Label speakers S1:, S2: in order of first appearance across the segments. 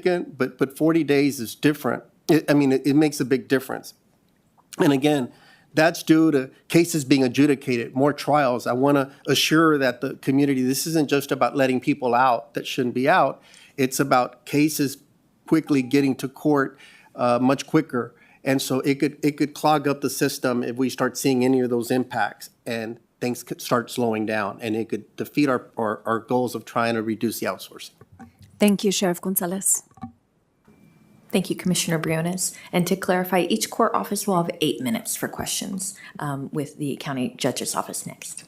S1: significant, but 40 days is different. It makes a big difference. And again, that's due to cases being adjudicated, more trials. I want to assure that the community, this isn't just about letting people out that shouldn't be out. It's about cases quickly getting to court much quicker. And so it could clog up the system if we start seeing any of those impacts and things could start slowing down, and it could defeat our goals of trying to reduce the outsourcing.
S2: Thank you, Sheriff Gonzalez.
S3: Thank you, Commissioner Briones. And to clarify, each court office will have 8 minutes for questions, with the county judge's office next.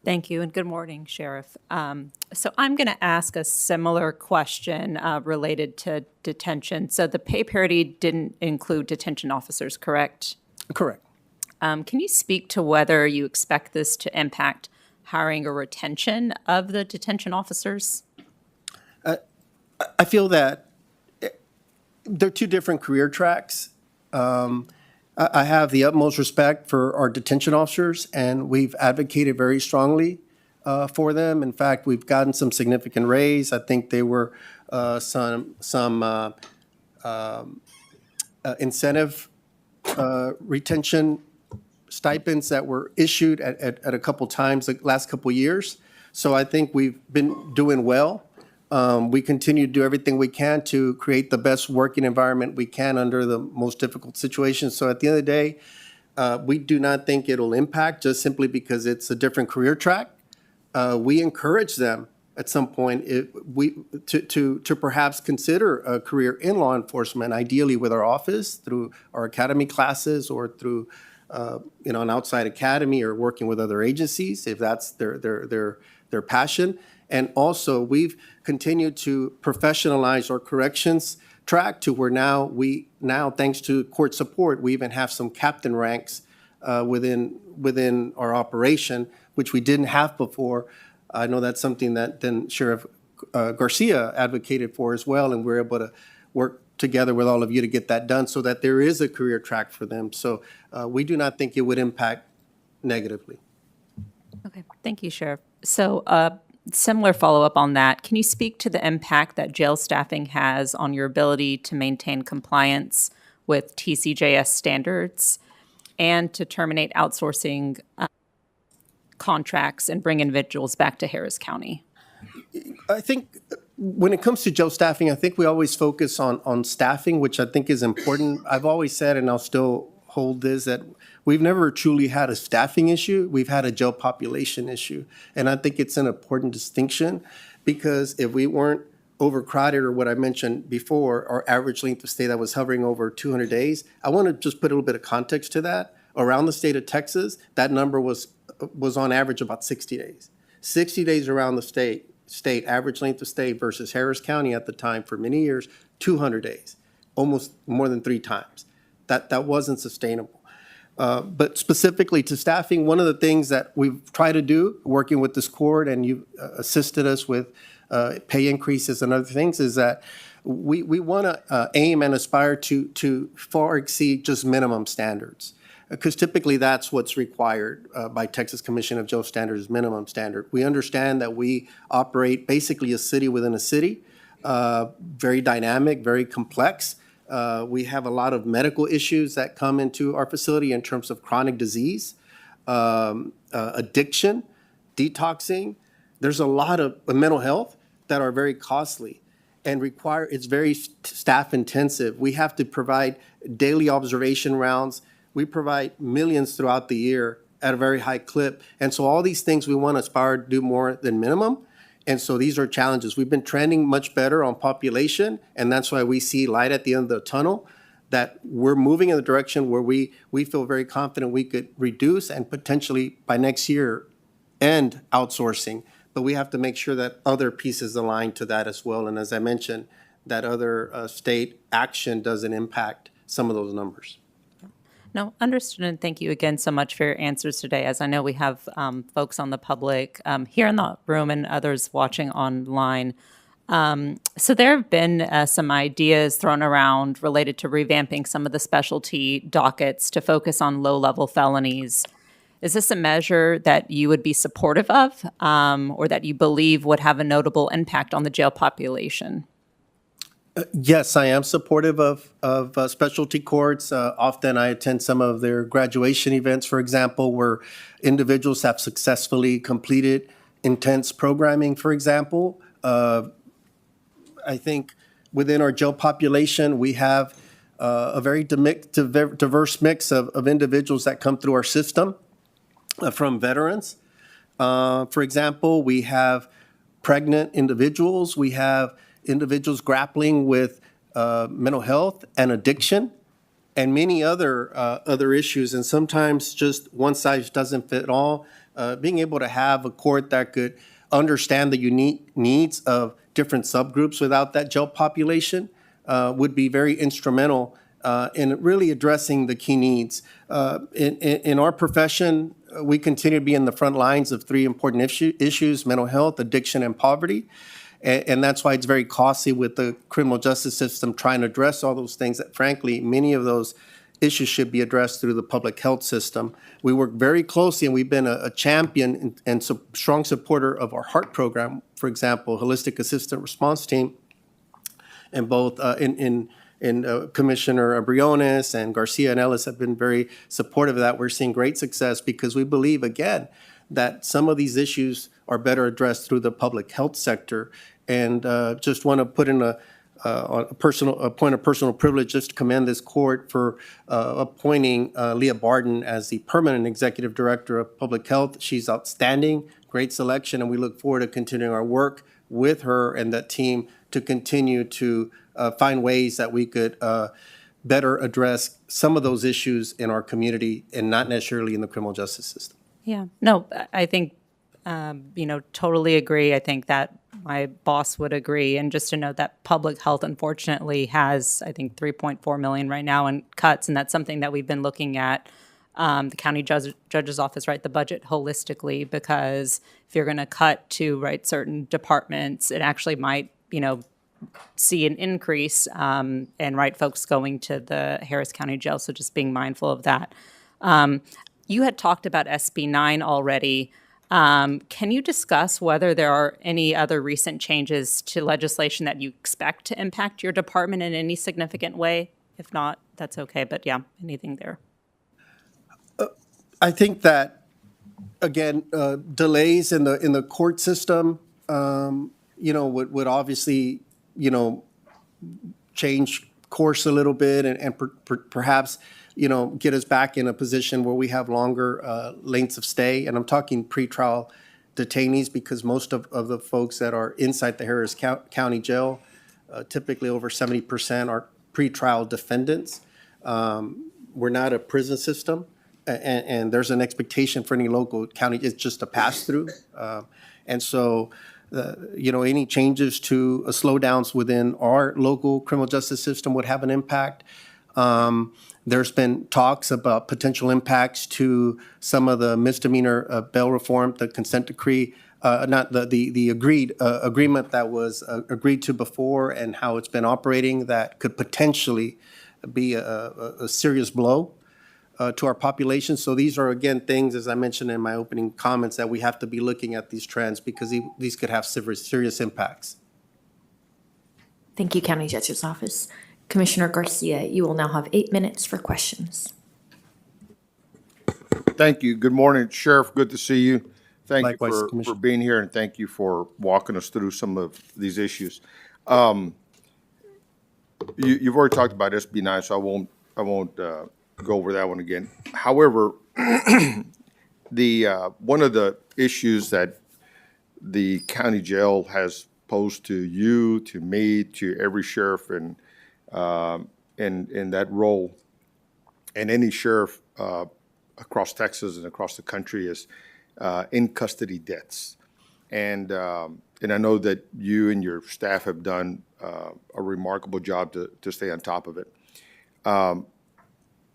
S4: Thank you, and good morning, Sheriff. So I'm going to ask a similar question related to detention. So the pay parity didn't include detention officers, correct?
S1: Correct.
S4: Can you speak to whether you expect this to impact hiring or retention of the detention officers?
S1: I feel that they're two different career tracks. I have the utmost respect for our detention officers, and we've advocated very strongly for them. In fact, we've gotten some significant raise. I think there were some incentive retention stipends that were issued at a couple times the last couple years. So I think we've been doing well. We continue to do everything we can to create the best working environment we can under the most difficult situations. So at the end of the day, we do not think it'll impact just simply because it's a different career track. We encourage them at some point to perhaps consider a career in law enforcement, ideally with our office, through our academy classes or through an outside academy or working with other agencies, if that's their passion. And also, we've continued to professionalize our corrections track to where now, thanks to court support, we even have some captain ranks within our operation, which we didn't have before. I know that's something that then Sheriff Garcia advocated for as well, and we're able to work together with all of you to get that done so that there is a career track for them. So we do not think it would impact negatively.
S4: Okay, thank you, Sheriff. So similar follow-up on that, can you speak to the impact that jail staffing has on your ability to maintain compliance with TCJS standards and to terminate outsourcing contracts and bring individuals back to Harris County?
S1: I think when it comes to jail staffing, I think we always focus on staffing, which I think is important. I've always said, and I'll still hold this, that we've never truly had a staffing issue. We've had a jail population issue. And I think it's an important distinction because if we weren't overcrowded or what I mentioned before, our average length of stay that was hovering over 200 days, I want to just put a little bit of context to that. Around the state of Texas, that number was on average about 60 days. 60 days around the state average length of stay versus Harris County at the time for many years, 200 days, almost more than 3 times. That wasn't sustainable. But specifically to staffing, one of the things that we've tried to do, working with this court, and you've assisted us with pay increases and other things, is that we want to aim and aspire to far exceed just minimum standards. Because typically that's what's required by Texas Commission of Jail Standards, minimum standard. We understand that we operate basically a city within a city, very dynamic, very complex. We have a lot of medical issues that come into our facility in terms of chronic disease, addiction, detoxing. There's a lot of mental health that are very costly and it's very staff intensive. We have to provide daily observation rounds. We provide millions throughout the year at a very high clip. And so all these things we want to aspire to do more than minimum. And so these are challenges. We've been trending much better on population, and that's why we see light at the end of the tunnel, that we're moving in the direction where we feel very confident we could reduce and potentially by next year end outsourcing. But we have to make sure that other pieces align to that as well. And as I mentioned, that other state action doesn't impact some of those numbers.
S4: No, understood, and thank you again so much for your answers today. As I know we have folks on the public here in the room and others watching online. So there have been some ideas thrown around related to revamping some of the specialty dockets to focus on low-level felonies. Is this a measure that you would be supportive of, or that you believe would have a notable impact on the jail population?
S1: Yes, I am supportive of specialty courts. Often I attend some of their graduation events, for example, where individuals have successfully completed intense programming, for example. I think within our jail population, we have a very diverse mix of individuals that come through our system from veterans. For example, we have pregnant individuals. We have individuals grappling with mental health and addiction and many other issues. And sometimes just one size doesn't fit all. Being able to have a court that could understand the unique needs of different subgroups without that jail population would be very instrumental in really addressing the key needs. In our profession, we continue to be in the front lines of three important issues: mental health, addiction, and poverty. And that's why it's very costly with the criminal justice system trying to address all those things that, frankly, many of those issues should be addressed through the public health system. We work very closely, and we've been a champion and strong supporter of our HEART program, for example, Holistic Assistant Response Team, and both Commissioner Briones and Garcia and Ellis have been very supportive of that. We're seeing great success because we believe, again, that some of these issues are better addressed through the public health sector. And just want to put in a point of personal privilege, just to commend this court for appointing Leah Barden as the permanent executive director of public health. She's outstanding, great selection, and we look forward to continuing our work with her and that team to continue to find ways that we could better address some of those issues in our community and not necessarily in the criminal justice system.
S4: Yeah, no, I think, totally agree. I think that my boss would agree. And just to note that public health, unfortunately, has, I think, 3.4 million right now in cuts. And that's something that we've been looking at, the county judge's office, right, the budget holistically, because if you're going to cut to, right, certain departments, it actually might, see an increase, and, right, folks going to the Harris County Jail. So just being mindful of that. You had talked about SB 9 already. Can you discuss whether there are any other recent changes to legislation that you expect to impact your department in any significant way? If not, that's okay. But yeah, anything there?
S1: I think that, again, delays in the court system, would obviously, change course a little bit and perhaps, get us back in a position where we have longer lengths of stay. And I'm talking pretrial detainees, because most of the folks that are inside the Harris County Jail, typically over 70% are pretrial defendants. We're not a prison system, and there's an expectation for any local county. It's just a pass-through. And so, any changes to slowdowns within our local criminal justice system would have an impact. There's been talks about potential impacts to some of the misdemeanor bail reform, the consent decree, not the agreement that was agreed to before, and how it's been operating, that could potentially be a serious blow to our population. So these are, again, things, as I mentioned in my opening comments, that we have to be looking at these trends, because these could have serious impacts.
S3: Thank you, County Judge's Office. Commissioner Garcia, you will now have 8 minutes for questions.
S5: Thank you. Good morning, Sheriff. Good to see you. Thank
S1: Likewise,
S5: you for
S1: Commissioner.
S5: being here, and thank you for walking us through some of these issues. You've already talked about SB 9, so I won't go over that one again. However, one of the issues that the county jail has posed to you, to me, to every sheriff in that role, and any sheriff across Texas and across the country, is in custody deaths. And I know that you and your staff have done a remarkable job to stay on top of it.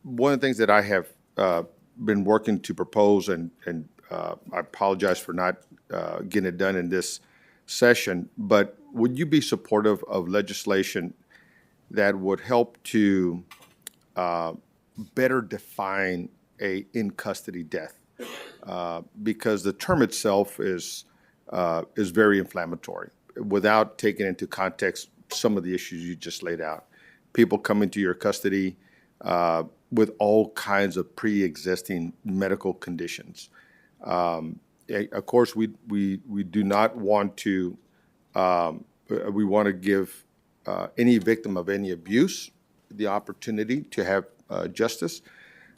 S5: One of the things that I have been working to propose, and I apologize for not getting it done in this session, but would you be supportive of legislation that would help to better define a in-custody death? because the term itself is very inflammatory without taking into context some of the issues you just laid out. People come into your custody with all kinds of pre-existing medical conditions. Of course, we do not want to, we want to give any victim of any abuse the opportunity to have justice.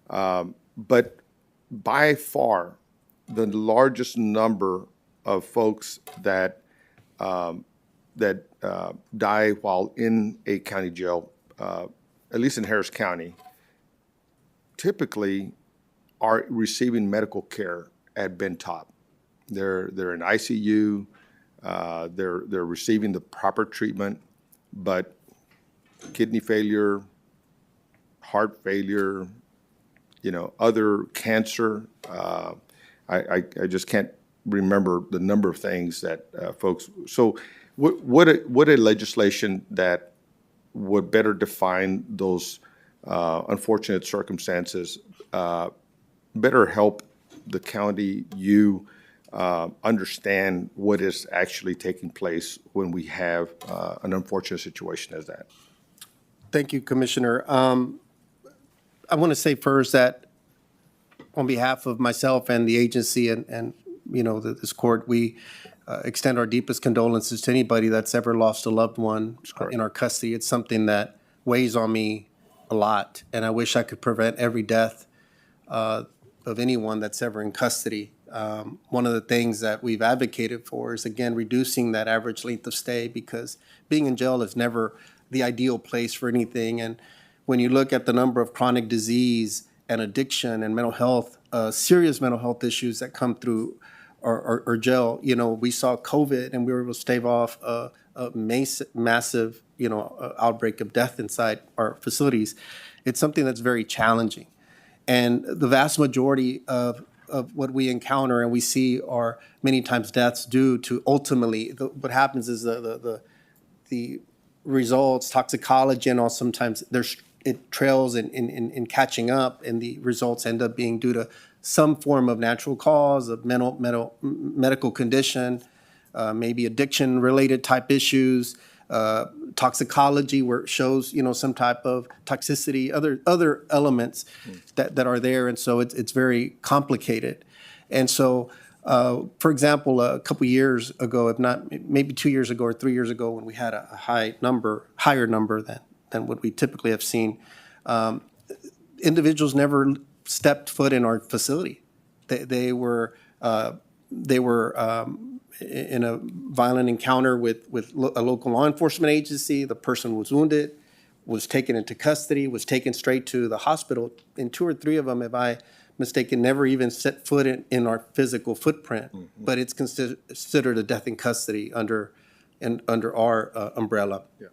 S5: But by far, the largest number of folks that die while in a county jail, at least in Harris County, typically are receiving medical care at Ben Taub. They're in ICU. They're receiving the proper treatment, but kidney failure, heart failure, other cancer. I just can't remember the number of things that folks. So, what a legislation that would better define those unfortunate circumstances, better help the county, understand what is actually taking place when we have an unfortunate situation as that.
S1: Thank you, Commissioner. I want to say first that on behalf of myself and the agency and this court, we extend our deepest condolences to anybody that's ever lost a loved one in our custody. It's something that weighs on me a lot, and I wish I could prevent every death of anyone that's ever in custody. One of the things that we've advocated for is, again, reducing that average length of stay, because being in jail is never the ideal place for anything. And when you look at the number of chronic disease and addiction and mental health, serious mental health issues that come through our jail, we saw COVID and we were able to stave off a massive, outbreak of death inside our facilities. It's something that's very challenging. And the vast majority of what we encounter and we see are many times deaths due to ultimately, what happens is the results, toxicology, and also sometimes it trails in catching up, and the results end up being due to some form of natural cause of medical condition, maybe addiction-related type issues, toxicology where it shows some type of toxicity, other elements that are there, and so it's very complicated. And so, for example, a couple years ago, if not maybe 2 years ago or 3 years ago, when we had a higher number than what we typically have seen, individuals never stepped foot in our facility. They were in a violent encounter with a local law enforcement agency. The person was wounded, was taken into custody, was taken straight to the hospital. And 2 or 3 of them, if I mistaken, never even set foot in our physical footprint. Mm-hmm. But it's considered a death in custody under our umbrella. Yeah.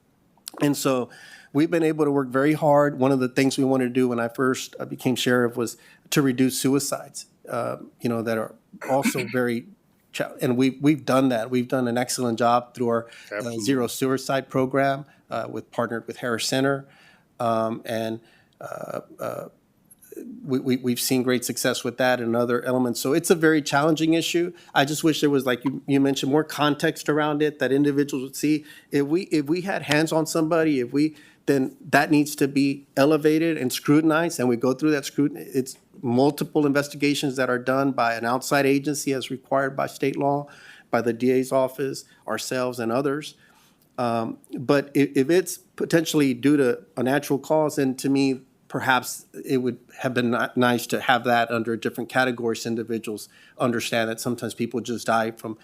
S1: And so we've been able to work very hard. One of the things we wanted to do when I first became sheriff was to reduce suicides, that are also very, and we've done that. We've done an excellent job through our Zero Suicide program, partnered with Harris Center, and we've seen great success with that and other elements. So it's a very challenging issue. I just wish there was, like you mentioned, more context around it that individuals would see. If we had hands on somebody, then that needs to be elevated and scrutinized, and we go through that scrutiny. It's multiple investigations that are done by an outside agency as required by state law, by the DA's office, ourselves, and others. But if it's potentially due to a natural cause, then to me, perhaps it would have been nice to have that under different categories. Individuals understand that sometimes people just die from,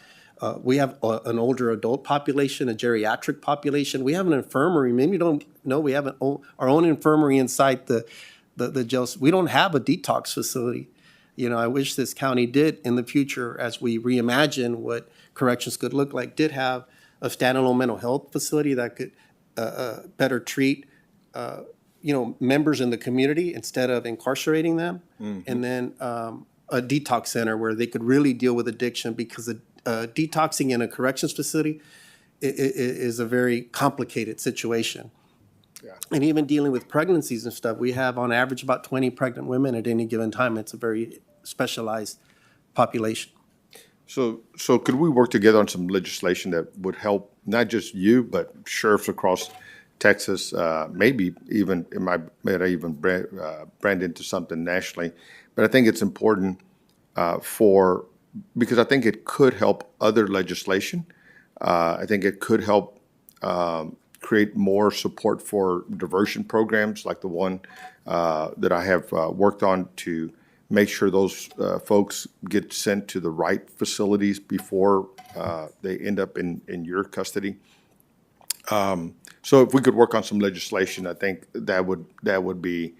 S1: we have an older adult population, a geriatric population. We have an infirmary. Maybe you don't know, we have our own infirmary inside the jail. We don't have a detox facility. I wish this county did in the future, as we reimagine what corrections could look like, did have a standalone mental health facility that could better treat members in the community instead of incarcerating them. Mm-hmm. And then a detox center where they could really deal with addiction, because detoxing in a corrections facility is a very complicated situation. Yeah. And even dealing with pregnancies and stuff, we have on average about 20 pregnant women at any given time. It's a very specialized population.
S5: So could we work together on some legislation that would help not just you, but sheriffs across Texas, maybe even, it might even brand into something nationally. But I think it's important because I think it could help other legislation. I think it could help create more support for diversion programs like the one that I have worked on to make sure those folks get sent to the right facilities before they end up in your custody. So if we could work on some legislation, I think that would be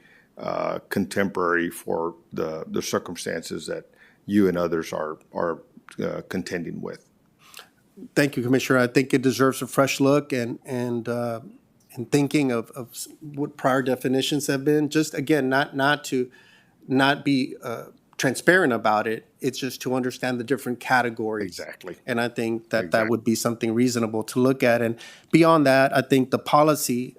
S5: contemporary for the circumstances that you and others are contending with.
S1: Thank you, Commissioner. I think it deserves a fresh look and thinking of what prior definitions have been. Just again, not be transparent about it. It's just to understand the different categories.
S5: Exactly.
S1: And I think that would be something reasonable to look at. And beyond that, I think the policy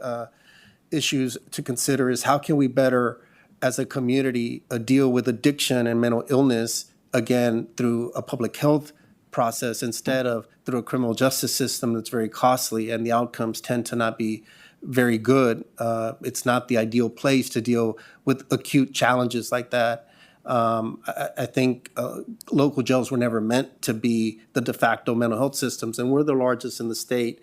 S1: issues to consider is how can we better, as a community, deal with addiction and mental illness, again, through a public health process instead of through a criminal justice system that's very costly and the outcomes tend to not be very good. It's not the ideal place to deal with acute challenges like that. I think local jails were never meant to be the de facto mental health systems, and we're the largest in the state.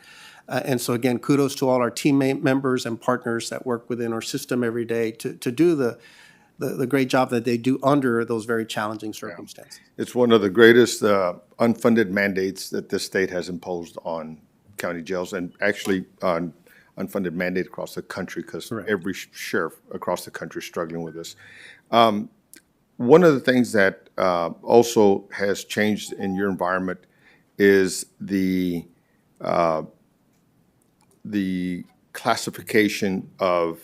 S1: And so again, kudos to all our teammate members and partners that work within our system every day to do the great job that they do under those very challenging circumstances.
S5: It's one of the greatest unfunded mandates that this state has imposed on county jails, and actually on unfunded mandate across the country, because every sheriff across the country is struggling with this. One of the things that also has changed in your environment is the classification of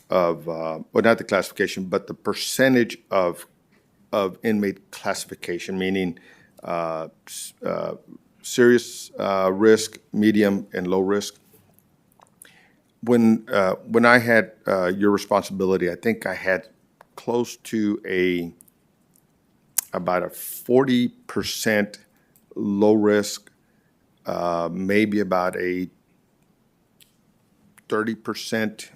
S5: well, not the classification, but the percentage of inmate classification, meaning serious risk, medium, and low risk. When I had your responsibility, I think I had close to about a 40% low risk, maybe about a 30%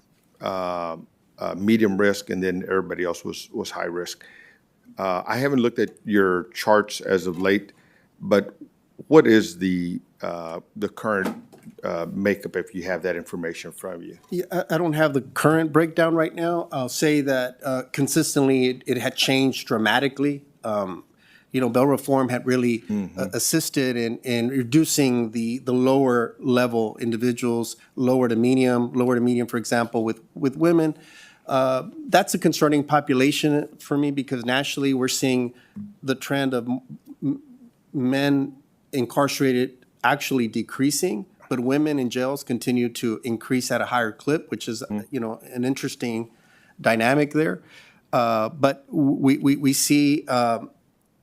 S5: medium risk, and then everybody else was high risk. I haven't looked at your charts as of late, but what is the current makeup, if you have that information from you?
S1: Yeah, I don't have the current breakdown right now. I'll say that consistently it had changed dramatically. Bail reform had really assisted in reducing the lower level individuals, lower to medium, for example, with women. That's a concerning population for me because nationally we're seeing the trend of men incarcerated actually decreasing, but women in jails continue to increase at a higher clip, which is an interesting dynamic there. But we see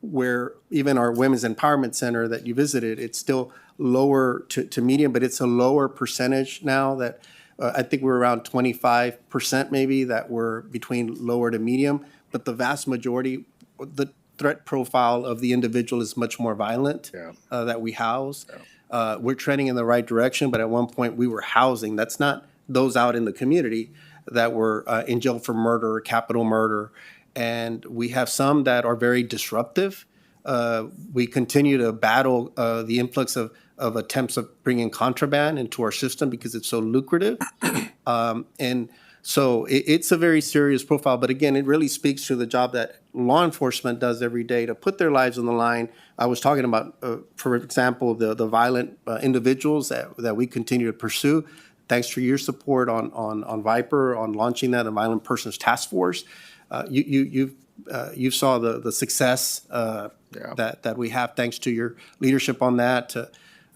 S1: where even our Women's Empowerment Center that you visited, it's still lower to medium, but it's a lower percentage now that I think we're around 25% maybe that were between lower to medium. But the vast majority, the threat profile of the individual is much more violent that we house. We're trending in the right direction, but at one point we were housing. That's not those out in the community that were in jail for murder, capital murder. And we have some that are very disruptive. We continue to battle the influx of attempts of bringing contraband into our system because it's so lucrative. And so it's a very serious profile. But again, it really speaks to the job that law enforcement does every day to put their lives on the line. I was talking about, for example, the violent individuals that we continue to pursue. Thanks for your support on Viper, on launching that, the Violent Persons Task Force. You saw the success that we have thanks to your leadership on that,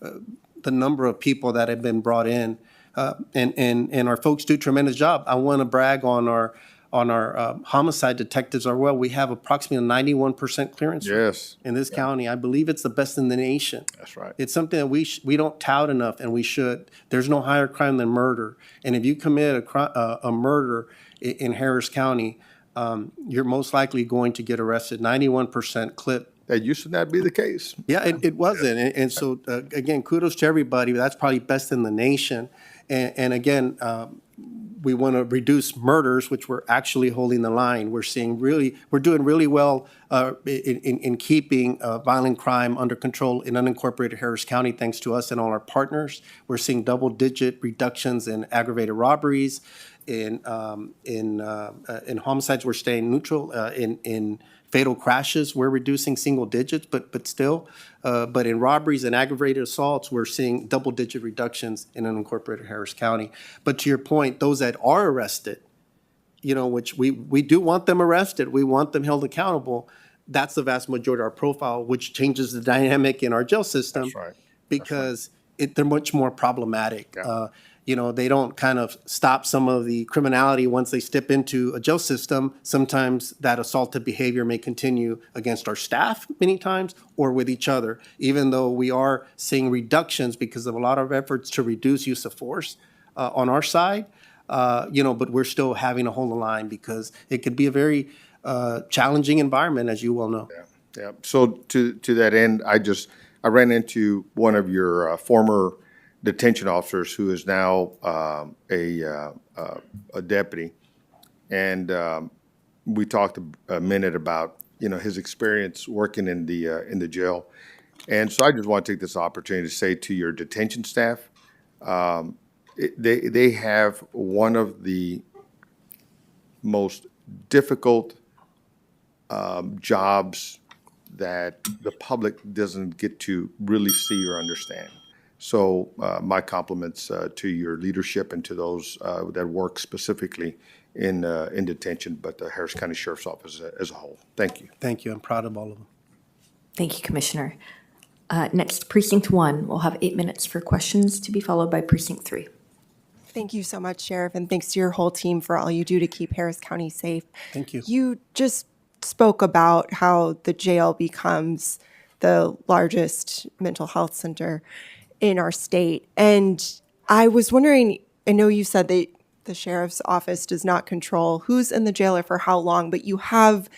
S1: the number of people that have been brought in, and our folks do a tremendous job. I want to brag on our homicide detectives as well. We have approximately a 91% clearance rate in this county. I believe it's the best in the nation.
S5: That's right.
S1: It's something that we don't tout enough, and we should. There's no higher crime than murder, and if you commit a murder in Harris County, you're most likely going to get arrested. 91% clip.
S5: That used to not be the case.
S1: Yeah, it wasn't. And so, again, kudos to everybody. That's probably best in the nation. And again, we want to reduce murders, which we're actually holding the line. We're doing really well in keeping violent crime under control in unincorporated Harris County, thanks to us and all our partners. We're seeing double-digit reductions in aggravated robberies. In homicides, we're staying neutral. In fatal crashes, we're reducing single digits, but still. But in robberies and aggravated assaults, we're seeing double-digit reductions in unincorporated Harris County. But to your point, those that are arrested, which we do want them arrested, we want them held accountable. That's the vast majority of our profile, which changes the dynamic in our jail system.
S5: That's right.
S1: Because they're much more problematic.
S5: Yeah.
S1: They don't kind of stop some of the criminality once they step into a jail system. Sometimes that assaultive behavior may continue against our staff many times or with each other, even though we are seeing reductions because of a lot of efforts to reduce use of force on our side. But we're still having to hold the line because it could be a very challenging environment, as you well know.
S5: Yeah. So to that end, I ran into one of your former detention officers who is now a deputy, and we talked a minute about his experience working in the jail, and so I just want to take this opportunity to say to your detention staff, they have one of the most difficult jobs that the public doesn't get to really see or understand. So my compliments to your leadership and to those that work specifically in detention, but the Harris County Sheriff's Office as a whole. Thank you.
S1: Thank you. I'm proud of all of them.
S3: Thank you, Commissioner. Next, Precinct 1. We'll have 8 minutes for questions to be followed by Precinct 3.
S6: Thank you so much, Sheriff, and thanks to your whole team for all you do to keep Harris County safe.
S1: Thank you.
S6: You just spoke about how the jail becomes the largest mental health center in our state. And I was wondering, I know you said that the sheriff's office does not control who's in the jail or for how long, but you have,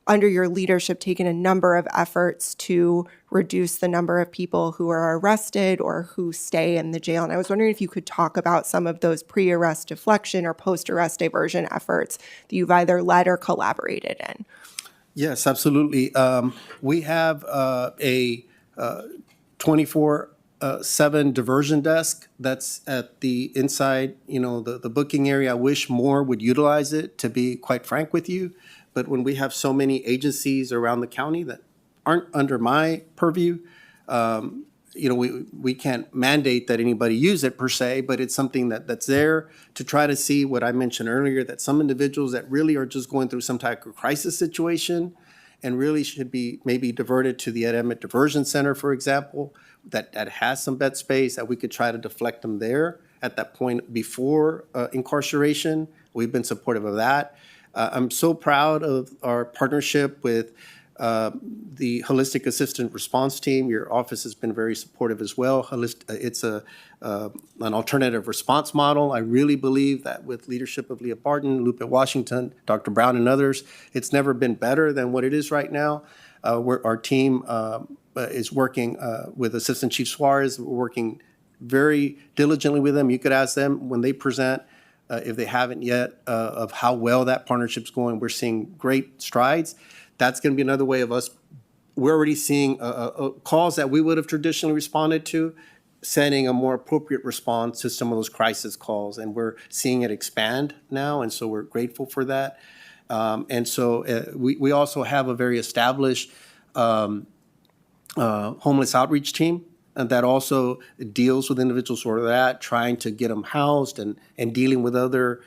S6: under your leadership, taken a number of efforts to reduce the number of people who are arrested or who stay in the jail. And I was wondering if you could talk about some of those pre-arrest deflection or post-arrest diversion efforts that you've either led or collaborated in.
S1: Yes, absolutely. We have a 24/7 diversion desk that's at the inside, the booking area. I wish more would utilize it, to be quite frank with you. But when we have so many agencies around the county that aren't under my purview, we can't mandate that anybody use it per se, but it's something that's there to try to see what I mentioned earlier, that some individuals that really are just going through some type of crisis situation and really should be maybe diverted to the Ed Emmett Diversion Center, for example, that has some bed space, that we could try to deflect them there at that point before incarceration. We've been supportive of that. I'm so proud of our partnership with the Holistic Assistant Response Team. Your office has been very supportive as well. It's an alternative response model. I really believe that with leadership of Leah Barton, Lupe Washington, Dr. Brown, and others, it's never been better than what it is right now. Our team is working with Assistant Chief Suarez. We're working very diligently with them. You could ask them when they present, if they haven't yet, of how well that partnership's going. We're seeing great strides. That's going to be another way of us. We're already seeing calls that we would have traditionally responded to, sending a more appropriate response to some of those crisis calls, and we're seeing it expand now, and so we're grateful for that. And so we also have a very established homeless outreach team that also deals with individuals who are that, trying to get them housed and dealing with other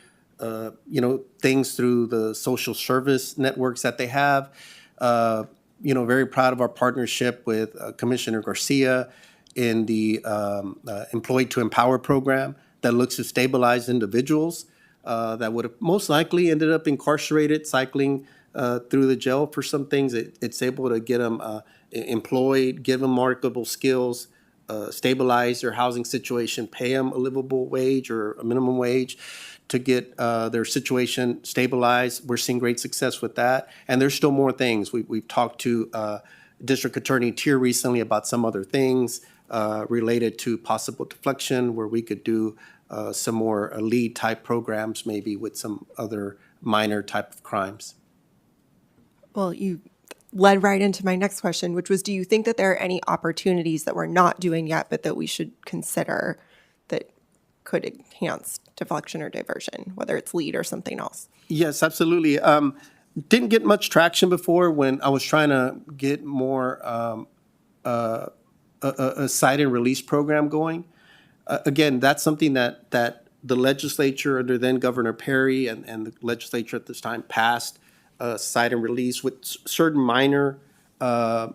S1: things through the social service networks that they have. Very proud of our partnership with Commissioner Garcia in the Employed to Empower program that looks to stabilize individuals that would have most likely ended up incarcerated, cycling through the jail for some things. It's able to get them employed, give them marketable skills, stabilize their housing situation, pay them a livable wage or a minimum wage to get their situation stabilized. We're seeing great success with that. And there's still more things. We've talked to District Attorney Tier recently about some other things related to possible deflection, where we could do some more lead type programs, maybe with some other minor type of crimes.
S6: Well, you led right into my next question, which was, do you think that there are any opportunities that we're not doing yet, but that we should consider that could enhance deflection or diversion, whether it's lead or something else?
S1: Yes, absolutely. Didn't get much traction before when I was trying to get more a cite and release program going. Again, that's something that the legislature under then Governor Perry and the legislature at this time passed cite and release with certain minor crime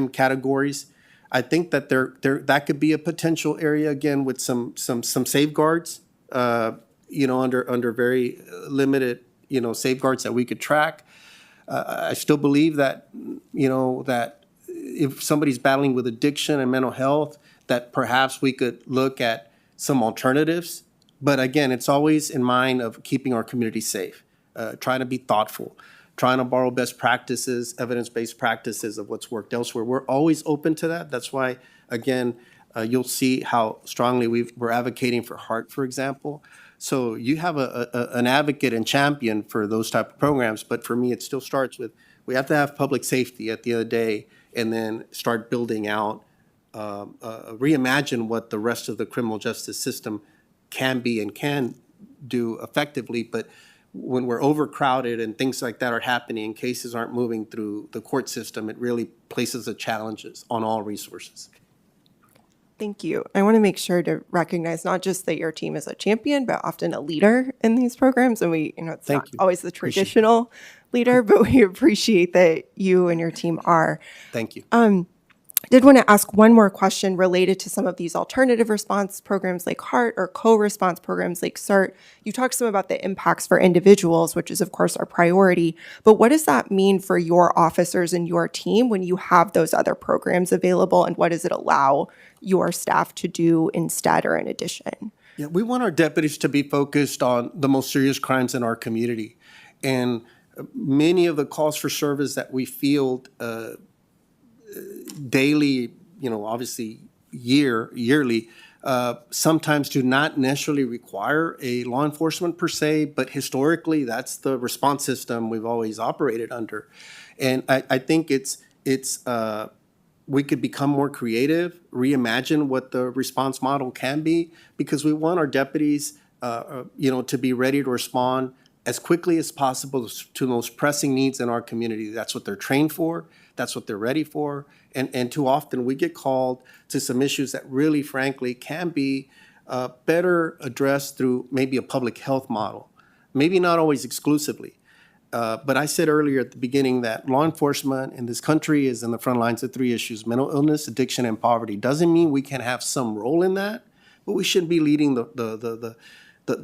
S1: categories. I think that that could be a potential area again with some safeguards, under very limited, safeguards that we could track. I still believe that, that if somebody's battling with addiction and mental health, that perhaps we could look at some alternatives. But again, it's always in mind of keeping our community safe, trying to be thoughtful, trying to borrow best practices, evidence-based practices of what's worked elsewhere. We're always open to that. That's why, again, you'll see how strongly we're advocating for HEART, for example. So you have an advocate and champion for those type of programs, but for me, it still starts with, we have to have public safety at the end of the day, and then start building out, reimagine what the rest of the criminal justice system can be and can do effectively. But when we're overcrowded and things like that are happening, cases aren't moving through the court system, it really places the challenges on all resources.
S6: Thank you. I want to make sure to recognize not just that your team is a champion, but often a leader in these programs. And it's
S1: Thank
S6: not
S1: you.
S6: always the
S1: Appreciate it.
S6: traditional leader, but we appreciate that you and your team are.
S1: Thank you.
S6: Did want to ask one more question related to some of these alternative response programs like HEART or co-response programs like CERT. You talked some about the impacts for individuals, which is of course our priority, but what does that mean for your officers and your team when you have those other programs available, and what does it allow your staff to do instead or in addition?
S1: Yeah, we want our deputies to be focused on the most serious crimes in our community. And many of the calls for service that we field daily, obviously yearly, sometimes do not necessarily require a law enforcement per se, but historically, that's the response system we've always operated under. And I think we could become more creative, reimagine what the response model can be, because we want our deputies, to be ready to respond as quickly as possible to the most pressing needs in our community. That's what they're trained for. That's what they're ready for. And too often we get called to some issues that really, frankly, can be better addressed through maybe a public health model, maybe not always exclusively. But I said earlier at the beginning that law enforcement in this country is in the front lines of three issues: mental illness, addiction, and poverty. Doesn't mean we can't have some role in that, but we shouldn't be leading the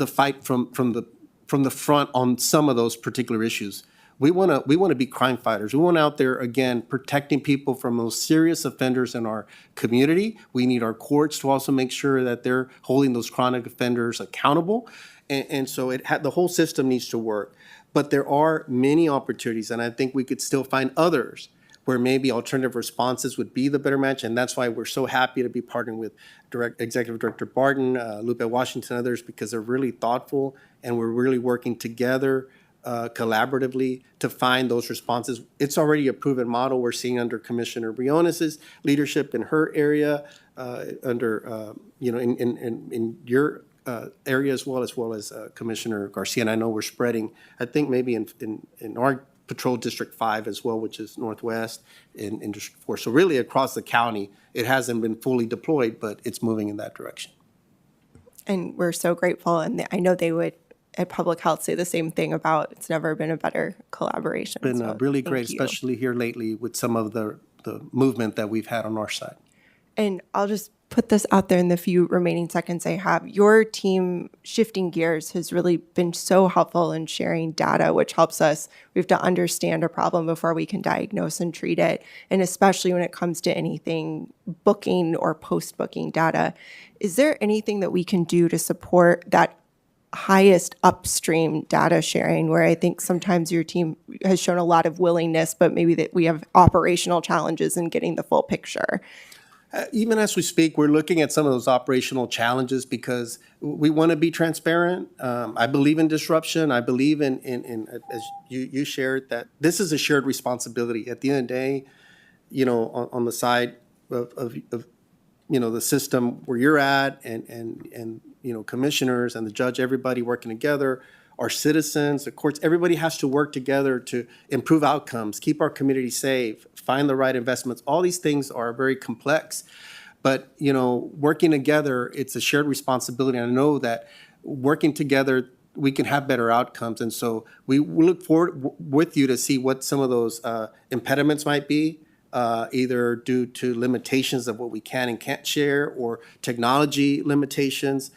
S1: fight from the front on some of those particular issues. We want to be crime fighters. We want out there, again, protecting people from those serious offenders in our community. We need our courts to also make sure that they're holding those chronic offenders accountable. And so the whole system needs to work. But there are many opportunities, and I think we could still find others where maybe alternative responses would be the better match. And that's why we're so happy to be partnering with Executive Director Barton, Lupe Washington, others, because they're really thoughtful, and we're really working together collaboratively to find those responses. It's already a proven model we're seeing under Commissioner Briones' leadership in her area, under in your area as well as Commissioner Garcia. And I know we're spreading, I think maybe in our patrol District 5 as well, which is Northwest, in District 4. So really across the county, it hasn't been fully deployed, but it's moving in that direction.
S6: And we're so grateful, and I know they would at Public Health say the same thing about it's never been a better collaboration.
S1: Been
S6: So
S1: really
S6: thank
S1: great,
S6: you.
S1: especially here lately with some of the movement that we've had on our side.
S6: and I'll just put this out there in the few remaining seconds I have. Your team shifting gears has really been so helpful in sharing data, which helps us. We have to understand a problem before we can diagnose and treat it. And especially when it comes to anything booking or post-booking data. Is there anything that we can do to support that highest upstream data sharing, where I think sometimes your team has shown a lot of willingness, but maybe that we have operational challenges in getting the full picture?
S1: Even as we speak, we're looking at some of those operational challenges because we want to be transparent. I believe in disruption. I believe in as you shared, that this is a shared responsibility. At the end of the day, on the side of the system where you're at, and commissioners and the judge, everybody working together, our citizens, the courts, everybody has to work together to improve outcomes, keep our community safe, find the right investments. All these things are very complex, but working together, it's a shared responsibility. And I know that working together, we can have better outcomes. And so we look forward with you to see what some of those impediments might be, either due to limitations of what we can and can't share, or technology limitations,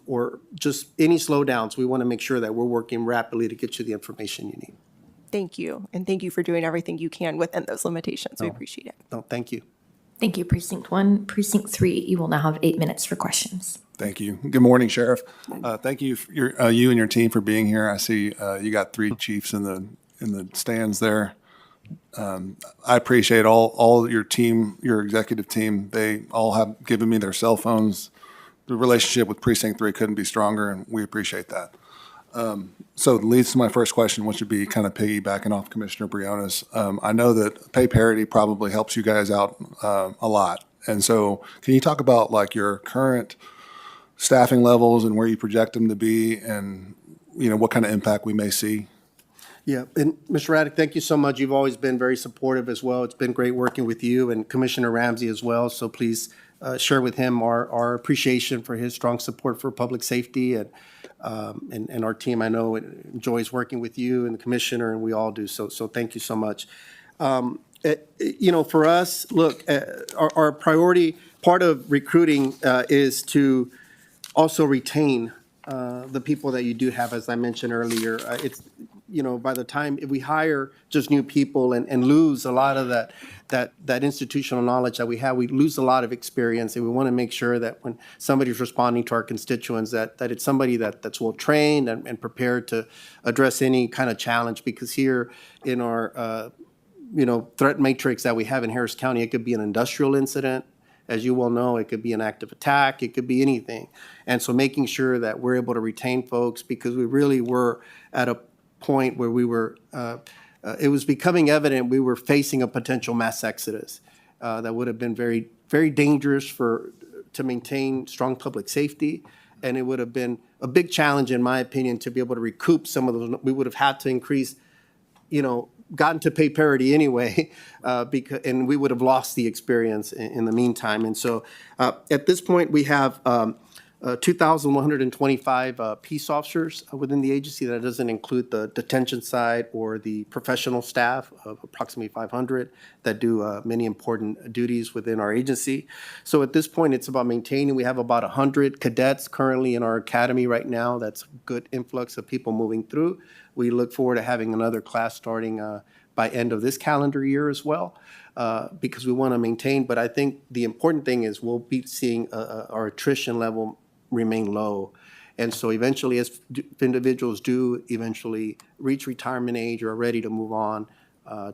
S1: or just any slowdowns. We want to make sure that we're working rapidly to get you the information you need.
S6: Thank you. And thank you for doing everything you can within those limitations. We appreciate it.
S1: No, thank you.
S3: Thank you, Precinct 1. Precinct 3, you will now have 8 minutes for questions.
S7: Thank you. Good morning, Sheriff. Thank you, you and your team for being here. I see you got 3 chiefs in the stands there. I appreciate all your team, your executive team. They all have given me their cell phones. The relationship with Precinct 3 couldn't be stronger, and we appreciate that. So it leads to my first question, which would be kind of piggybacking off Commissioner Briones. I know that pay parity probably helps you guys out a lot. And so can you talk about like your current staffing levels and where you project them to be, and what kind of impact we may see?
S1: Yeah, and Mr. Raddick, thank you so much. You've always been very supportive as well. It's been great working with you and Commissioner Ramsey as well. So please share with him our appreciation for his strong support for public safety, and our team. I know it enjoys working with you and the commissioner, and we all do. So thank you so much. For us, look, our priority, part of recruiting is to also retain the people that you do have, as I mentioned earlier. It's by the time if we hire just new people and lose a lot of that institutional knowledge that we have, we lose a lot of experience, and we want to make sure that when somebody's responding to our constituents, that it's somebody that's well trained and prepared to address any kind of challenge. Because here in our threat matrix that we have in Harris County, it could be an industrial incident. As you well know, it could be an active attack. It could be anything. And so making sure that we're able to retain folks, because we really were at a point where we were, it was becoming evident we were facing a potential mass exodus that would have been very, very dangerous to maintain strong public safety. And it would have been a big challenge, in my opinion, to be able to recoup some of those. We would have had to increase, gotten to pay parity anyway, and we would have lost the experience in the meantime. And so at this point, we have 2,125 peace officers within the agency. That doesn't include the detention side or the professional staff of approximately 500 that do many important duties within our agency. So at this point, it's about maintaining. We have about 100 cadets currently in our academy right now. That's a good influx of people moving through. We look forward to having another class starting by end of this calendar year as well, because we want to maintain. But I think the important thing is we'll be seeing our attrition level remain low. And so eventually, as individuals do eventually reach retirement age or are ready to move on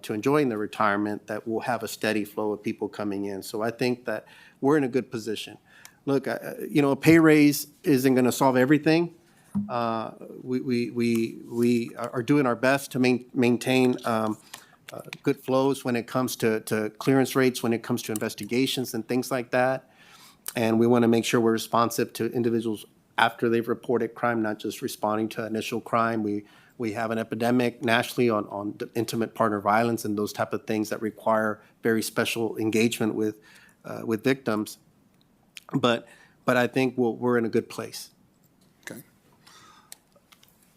S1: to enjoying their retirement, that we'll have a steady flow of people coming in. So I think that we're in a good position. Look, a pay raise isn't going to solve everything. We are doing our best to maintain good flows when it comes to clearance rates, when it comes to investigations and things like that. And we want to make sure we're responsive to individuals after they've reported crime, not just responding to initial crime. We have an epidemic nationally on intimate partner violence and those type of things that require very special engagement with victims. But I think we're in a good place.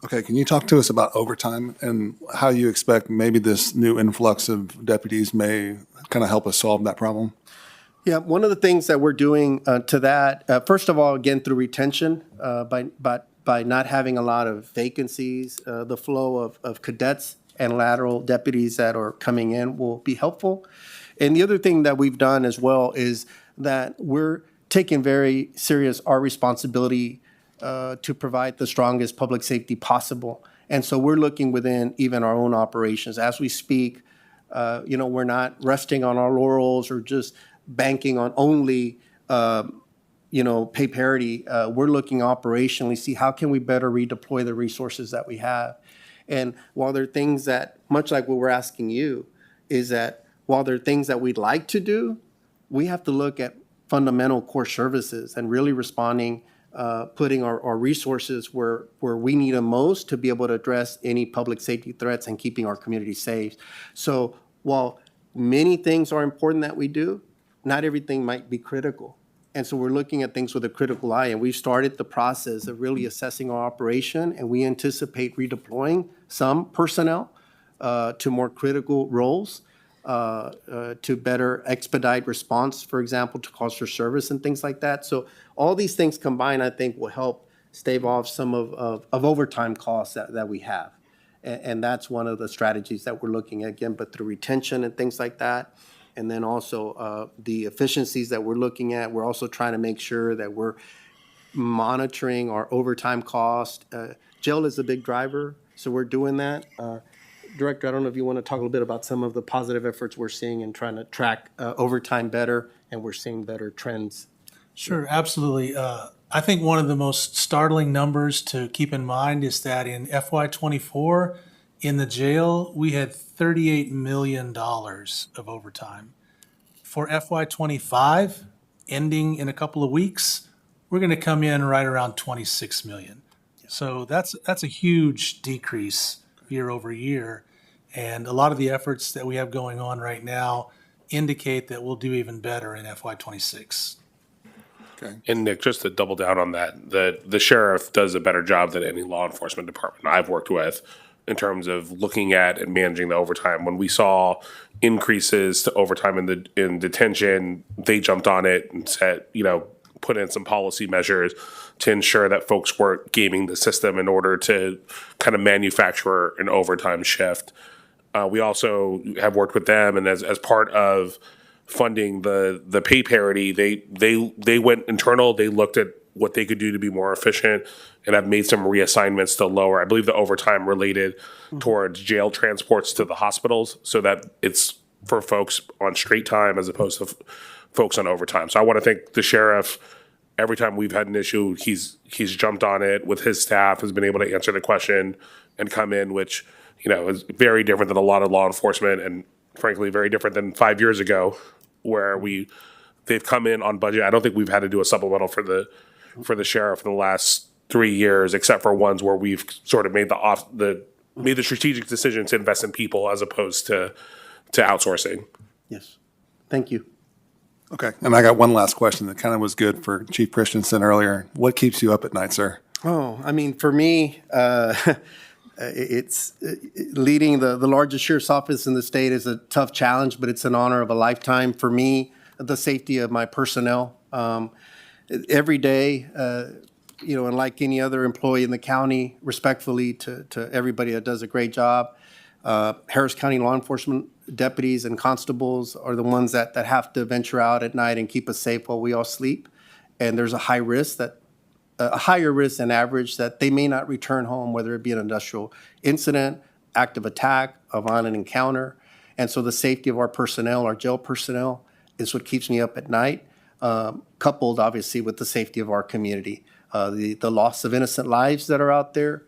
S7: Okay, can you talk to us about overtime and how you expect maybe this new influx of deputies may kind of help us solve that problem?
S1: Yeah, one of the things that we're doing to that, first of all, again, through retention, by not having a lot of vacancies, the flow of cadets and lateral deputies that are coming in will be helpful. And the other thing that we've done as well is that we're taking very serious our responsibility to provide the strongest public safety possible. And so we're looking within even our own operations. As we speak, we're not resting on our laurels or just banking on only, pay parity. We're looking operationally, see how can we better redeploy the resources that we have. And while there are things that, much like what we're asking you, is that while there are things that we'd like to do, we have to look at fundamental core services and really responding, putting our resources where we need them most to be able to address any public safety threats and keeping our community safe. So while many things are important that we do, not everything might be critical. And so we're looking at things with a critical eye, and we've started the process of really assessing our operation, and we anticipate redeploying some personnel to more critical roles to better expedite response, for example, to calls for service and things like that. So all these things combined, I think, will help stave off some of overtime costs that we have. And that's one of the strategies that we're looking at, again, but through retention and things like that. And then also the efficiencies that we're looking at, we're also trying to make sure that we're monitoring our overtime cost. Jail is a big driver, so we're doing that. Director, I don't know if you want to talk a little bit about some of the positive efforts we're seeing in trying to track overtime better, and we're seeing better trends.
S8: Sure, absolutely. I think one of the most startling numbers to keep in mind is that in FY24, in the jail, we had $38 million of overtime. For FY25, ending in a couple of weeks, we're going to come in right around 26 million. So that's a huge decrease year over year. And a lot of the efforts that we have going on right now indicate that we'll do even better in FY26.
S9: And Nick, just to double down on that, the sheriff does a better job than any law enforcement department I've worked with in terms of looking at and managing the overtime. When we saw increases to overtime in detention, they jumped on it and said, put in some policy measures to ensure that folks weren't gaming the system in order to kind of manufacture an overtime shift. We also have worked with them, and as part of funding the pay parity, they went internal. They looked at what they could do to be more efficient, and have made some reassignments to lower, I believe, the overtime related towards jail transports to the hospitals, so that it's for folks on straight time as opposed to folks on overtime. So I want to thank the sheriff. Every time we've had an issue, he's jumped on it with his staff, has been able to answer the question and come in, which is very different than a lot of law enforcement, and frankly very different than 5 years ago, where they've come in on budget. I don't think we've had to do a supplemental for the sheriff in the last 3 years, except for ones where we've sort of made the strategic decision to invest in people as opposed to outsourcing.
S1: Yes. Thank you.
S7: Okay, and I got one last question that kind of was good for Chief Christensen earlier. What keeps you up at night, sir?
S1: Oh, I mean, for me, it's leading the largest sheriff's office in the state is a tough challenge, but it's an honor of a lifetime. For me, the safety of my personnel. Every day, and like any other employee in the county, respectfully to everybody that does a great job, Harris County law enforcement deputies and constables are the ones that have to venture out at night and keep us safe while we all sleep. And there's a higher risk than average that they may not return home, whether it be an industrial incident, active attack, a violent encounter. And so the safety of our personnel, our jail personnel, is what keeps me up at night, coupled obviously with the safety of our community. The loss of innocent lives that are out there,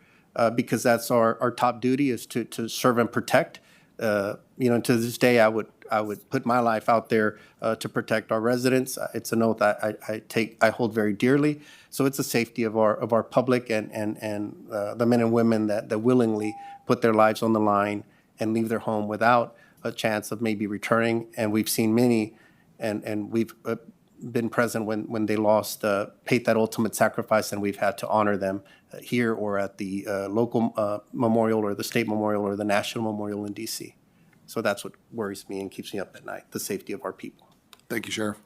S1: because that's our top duty is to serve and protect. To this day, I would put my life out there to protect our residents. It's an oath I hold very dearly. So it's the safety of our public and the men and women that willingly put their lives on the line and leave their home without a chance of maybe returning. And we've seen many, and we've been present when they paid that ultimate sacrifice, and we've had to honor them here or at the local memorial or the state memorial or the national memorial in DC. So that's what worries me and keeps me up at night, the safety of our people.
S7: Thank you, Sheriff.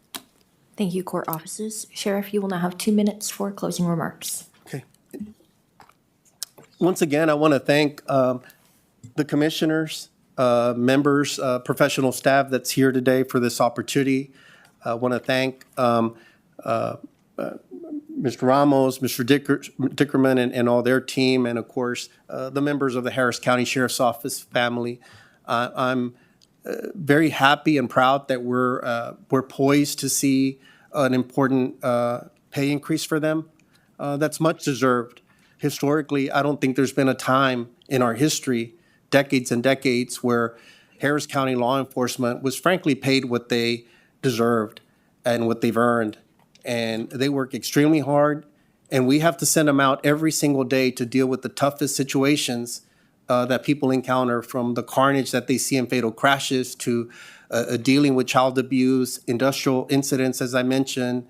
S3: Thank you, court offices. Sheriff, you will now have 2 minutes for closing remarks.
S1: Okay. Once again, I want to thank the commissioners, members, professional staff that's here today for this opportunity. I want to thank Mr. Ramos, Mr. Dickerman, and all their team, and of course, the members of the Harris County Sheriff's Office family. I'm very happy and proud that we're poised to see an important pay increase for them. That's much deserved. Historically, I don't think there's been a time in our history, decades and decades, where Harris County law enforcement was frankly paid what they deserved and what they've earned. And they work extremely hard, and we have to send them out every single day to deal with the toughest situations that people encounter, from the carnage that they see in fatal crashes to dealing with child abuse, industrial incidents, as I mentioned,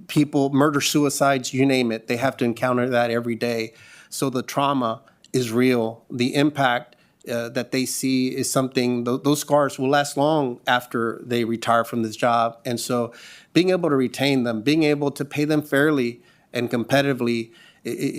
S1: people, murder, suicides, you name it. They have to encounter that every day. So the trauma is real. The impact that they see is something, those scars will last long after they retire from this job. And so being able to retain them, being able to pay them fairly and competitively,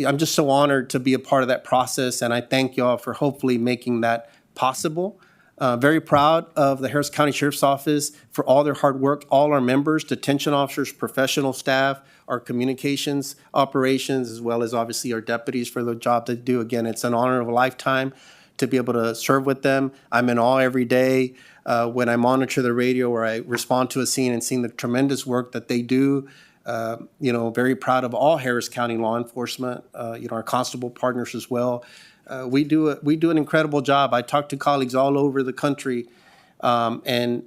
S1: I'm just so honored to be a part of that process, and I thank y'all for hopefully making that possible. Very proud of the Harris County Sheriff's Office for all their hard work, all our members, detention officers, professional staff, our communications operations, as well as obviously our deputies for the job they do. Again, it's an honor of a lifetime to be able to serve with them. I'm in awe every day when I monitor the radio or I respond to a scene and seeing the tremendous work that they do. Very proud of all Harris County law enforcement, our constable partners as well. We do an incredible job. I talk to colleagues all over the country, and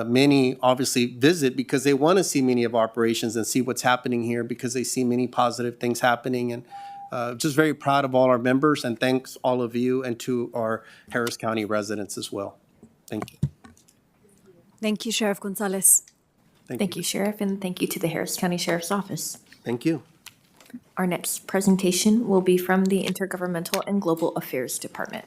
S1: many obviously visit because they want to see many of our operations and see what's happening here, because they see many positive things happening. And just very proud of all our members, and thanks all of you, and to our Harris County residents as well. Thank you.
S2: Thank you, Sheriff Gonzalez.
S3: Thank you, Sheriff, and thank you to the Harris County Sheriff's Office.
S1: Thank you.
S3: Our next presentation will be from the Intergovernmental and Global Affairs Department.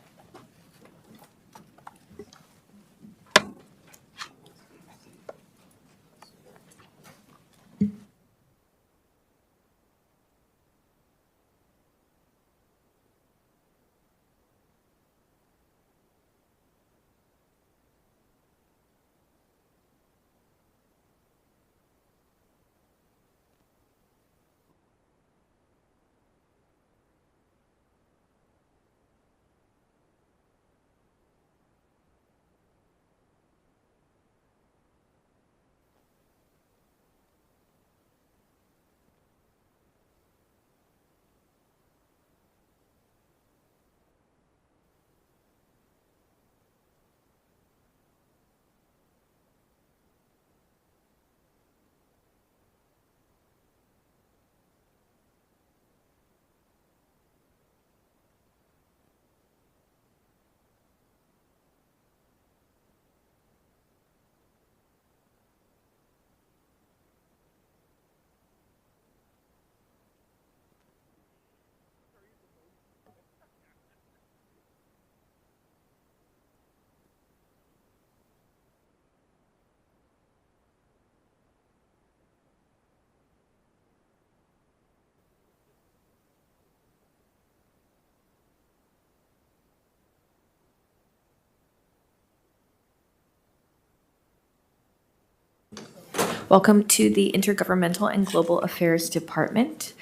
S3: Welcome to the Intergovernmental and Global Affairs Department.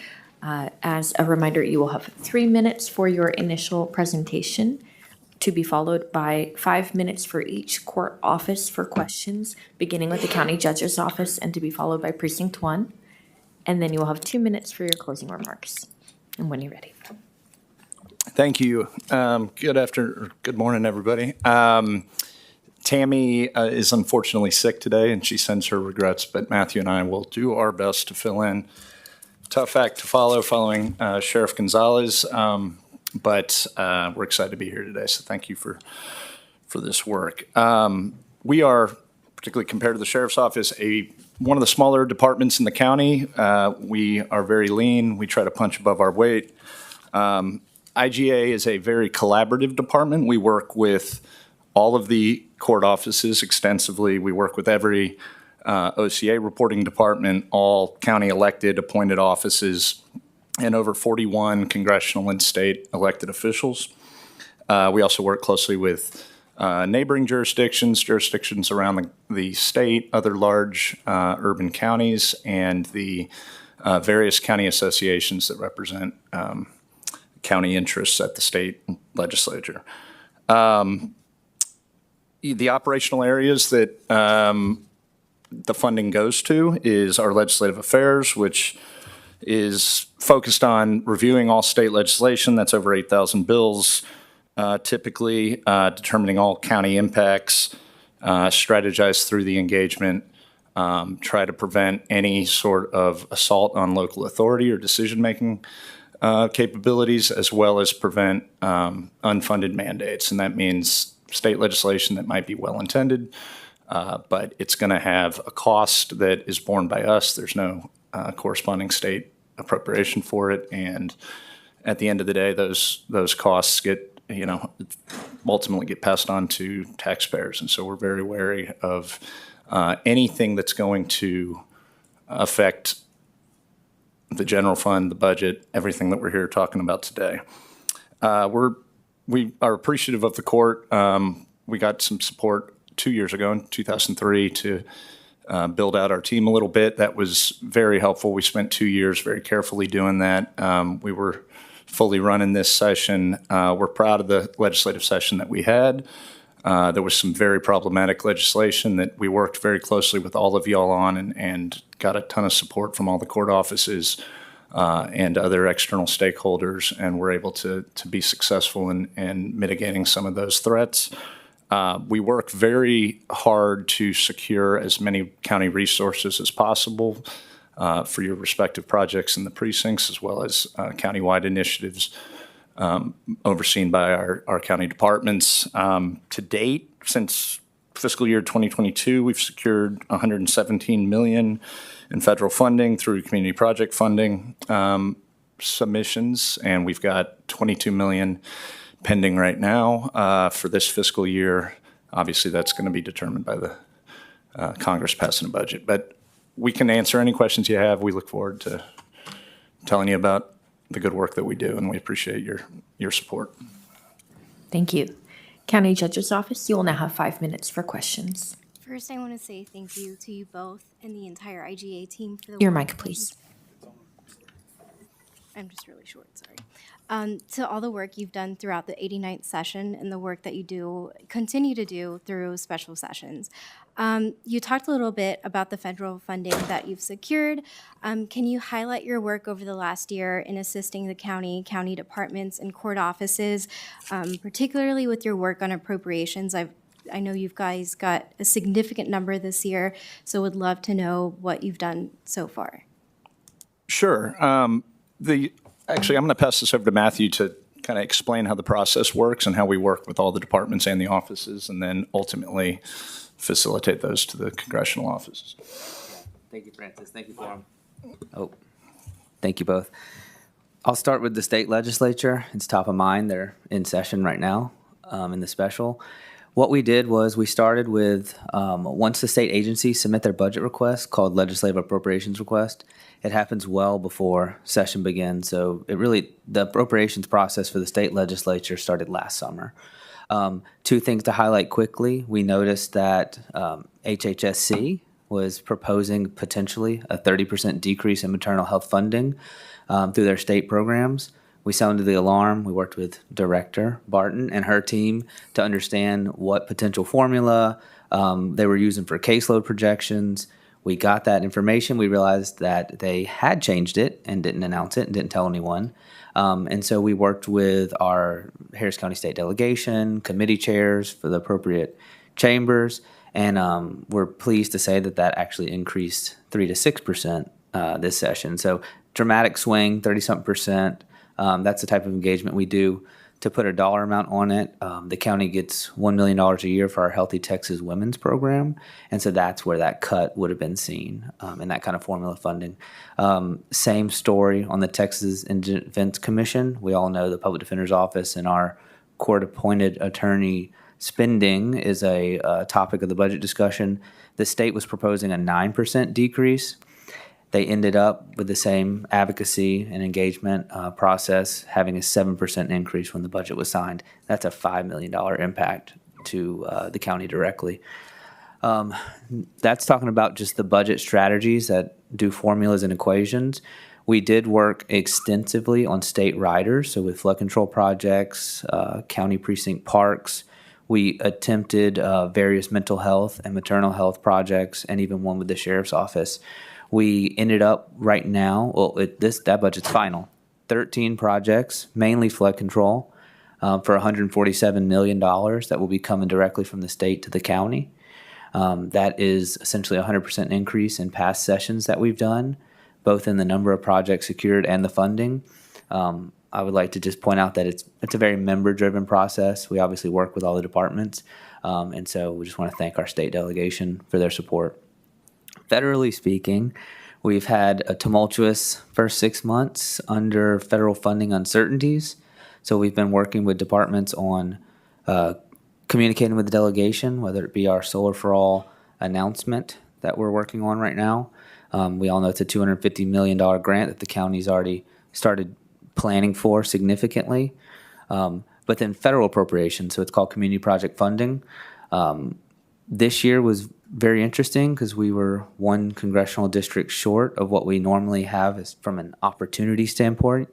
S3: As a reminder, you will have 3 minutes for your initial presentation, to be followed by 5 minutes for each court office for questions, beginning with the County Judge's Office, and to be followed by Precinct 1. And then you will have 2 minutes for your closing remarks. And when you're ready.
S10: Thank you. Good morning, everybody. Tammy is unfortunately sick today, and she sends her regrets, but Matthew and I will do our best to fill in. Tough act to follow following Sheriff Gonzalez, but we're excited to be here today, so thank you for this work. We are, particularly compared to the Sheriff's Office, one of the smaller departments in the county. We are very lean. We try to punch above our weight. IGA is a very collaborative department. We work with all of the court offices extensively. We work with every OCA reporting department, all county elected appointed offices, and over 41 congressional and state elected officials. We also work closely with neighboring jurisdictions around the state, other large urban counties, and the various county associations that represent county interests at the state legislature. The operational areas that the funding goes to is our legislative affairs, which is focused on reviewing all state legislation. That's over 8,000 bills, typically determining all county impacts, strategize through the engagement, try to prevent any sort of assault on local authority or decision-making capabilities, as well as prevent unfunded mandates. And that means state legislation that might be well-intended, but it's going to have a cost that is borne by us. There's no corresponding state appropriation for it. And at the end of the day, those costs get, ultimately get passed on to taxpayers. And so we're very wary of anything that's going to affect the general fund, the budget, everything that we're here talking about today. We are appreciative of the court. We got some support 2 years ago in 2003 to build out our team a little bit. That was very helpful. We spent 2 years very carefully doing that. We were fully running this session. We're proud of the legislative session that we had. There was some very problematic legislation that we worked very closely with all of y'all on and got a ton of support from all the court offices and other external stakeholders, and we're able to be successful in mitigating some of those threats. We work very hard to secure as many county resources as possible for your respective projects in the precincts, as well as countywide initiatives overseen by our county departments. To date, since fiscal year 2022, we've secured $117 million in federal funding through community project funding submissions, and we've got $22 million pending right now for this fiscal year. Obviously, that's going to be determined by the Congress passing a budget. But we can answer any questions you have. We look forward to telling you about the good work that we do, and we appreciate your support.
S3: Thank you. County Judge's Office, you will now have 5 minutes for questions.
S11: First, I want to say thank you to you both and the entire IGA team for the
S3: Your
S11: work
S3: mic, please.
S11: I'm just really short, sorry. To all the work you've done throughout the 89th session and the work that you continue to do through special sessions. You talked a little bit about the federal funding that you've secured. Can you highlight your work over the last year in assisting the county departments, and court offices, particularly with your work on appropriations? I know you guys got a significant number this year, so would love to know what you've done so far.
S10: Sure. Actually, I'm going to pass this over to Matthew to kind of explain how the process works and how we work with all the departments and the offices, and then ultimately facilitate those to the congressional offices.
S12: Thank you, Francis. Thank you, Forum. Thank you both. I'll start with the state legislature. It's top of mind. They're in session right now in the special. What we did was we started with, once the state agencies submit their budget request, called legislative appropriations request, it happens well before session begins. So the appropriations process for the state legislature started last summer. Two things to highlight quickly. We noticed that HHSC was proposing potentially a 30% decrease in maternal health funding through their state programs. We sounded the alarm. We worked with Director Barton and her team to understand what potential formula they were using for caseload projections. We got that information. We realized that they had changed it and didn't announce it and didn't tell anyone. And so we worked with our Harris County State Delegation, committee chairs for the appropriate chambers, and we're pleased to say that actually increased 3 to 6% this session. So dramatic swing, 30-something%. That's the type of engagement we do. To put a dollar amount on it, the county gets $1 million a year for our Healthy Texas Women's Program, and so that's where that cut would have been seen in that kind of formula funding. Same story on the Texas Defense Commission. We all know the Public Defender's Office and our court-appointed attorney Spending is a topic of the budget discussion. The state was proposing a 9% decrease. They ended up with the same advocacy and engagement process, having a 7% increase when the budget was signed. That's a $5 million impact to the county directly. That's talking about just the budget strategies that do formulas and equations. We did work extensively on state riders, so with flood control projects, county precinct parks. We attempted various mental health and maternal health projects, and even one with the sheriff's office. We ended up right now, that budget's final, 13 projects, mainly flood control, for $147 million that will be coming directly from the state to the county. That is essentially a 100% increase in past sessions that we've done, both in the number of projects secured and the funding. I would like to just point out that it's a very member-driven process. We obviously work with all the departments, and so we just want to thank our state delegation for their support. Federally speaking, we've had a tumultuous first 6 months under federal funding uncertainties. So we've been working with departments on communicating with the delegation, whether it be our Solar for All announcement that we're working on right now. We all know it's a $250 million grant that the county's already started planning for significantly. But then federal appropriations, so it's called community project funding. This year was very interesting because we were one congressional district short of what we normally have as from an opportunity standpoint.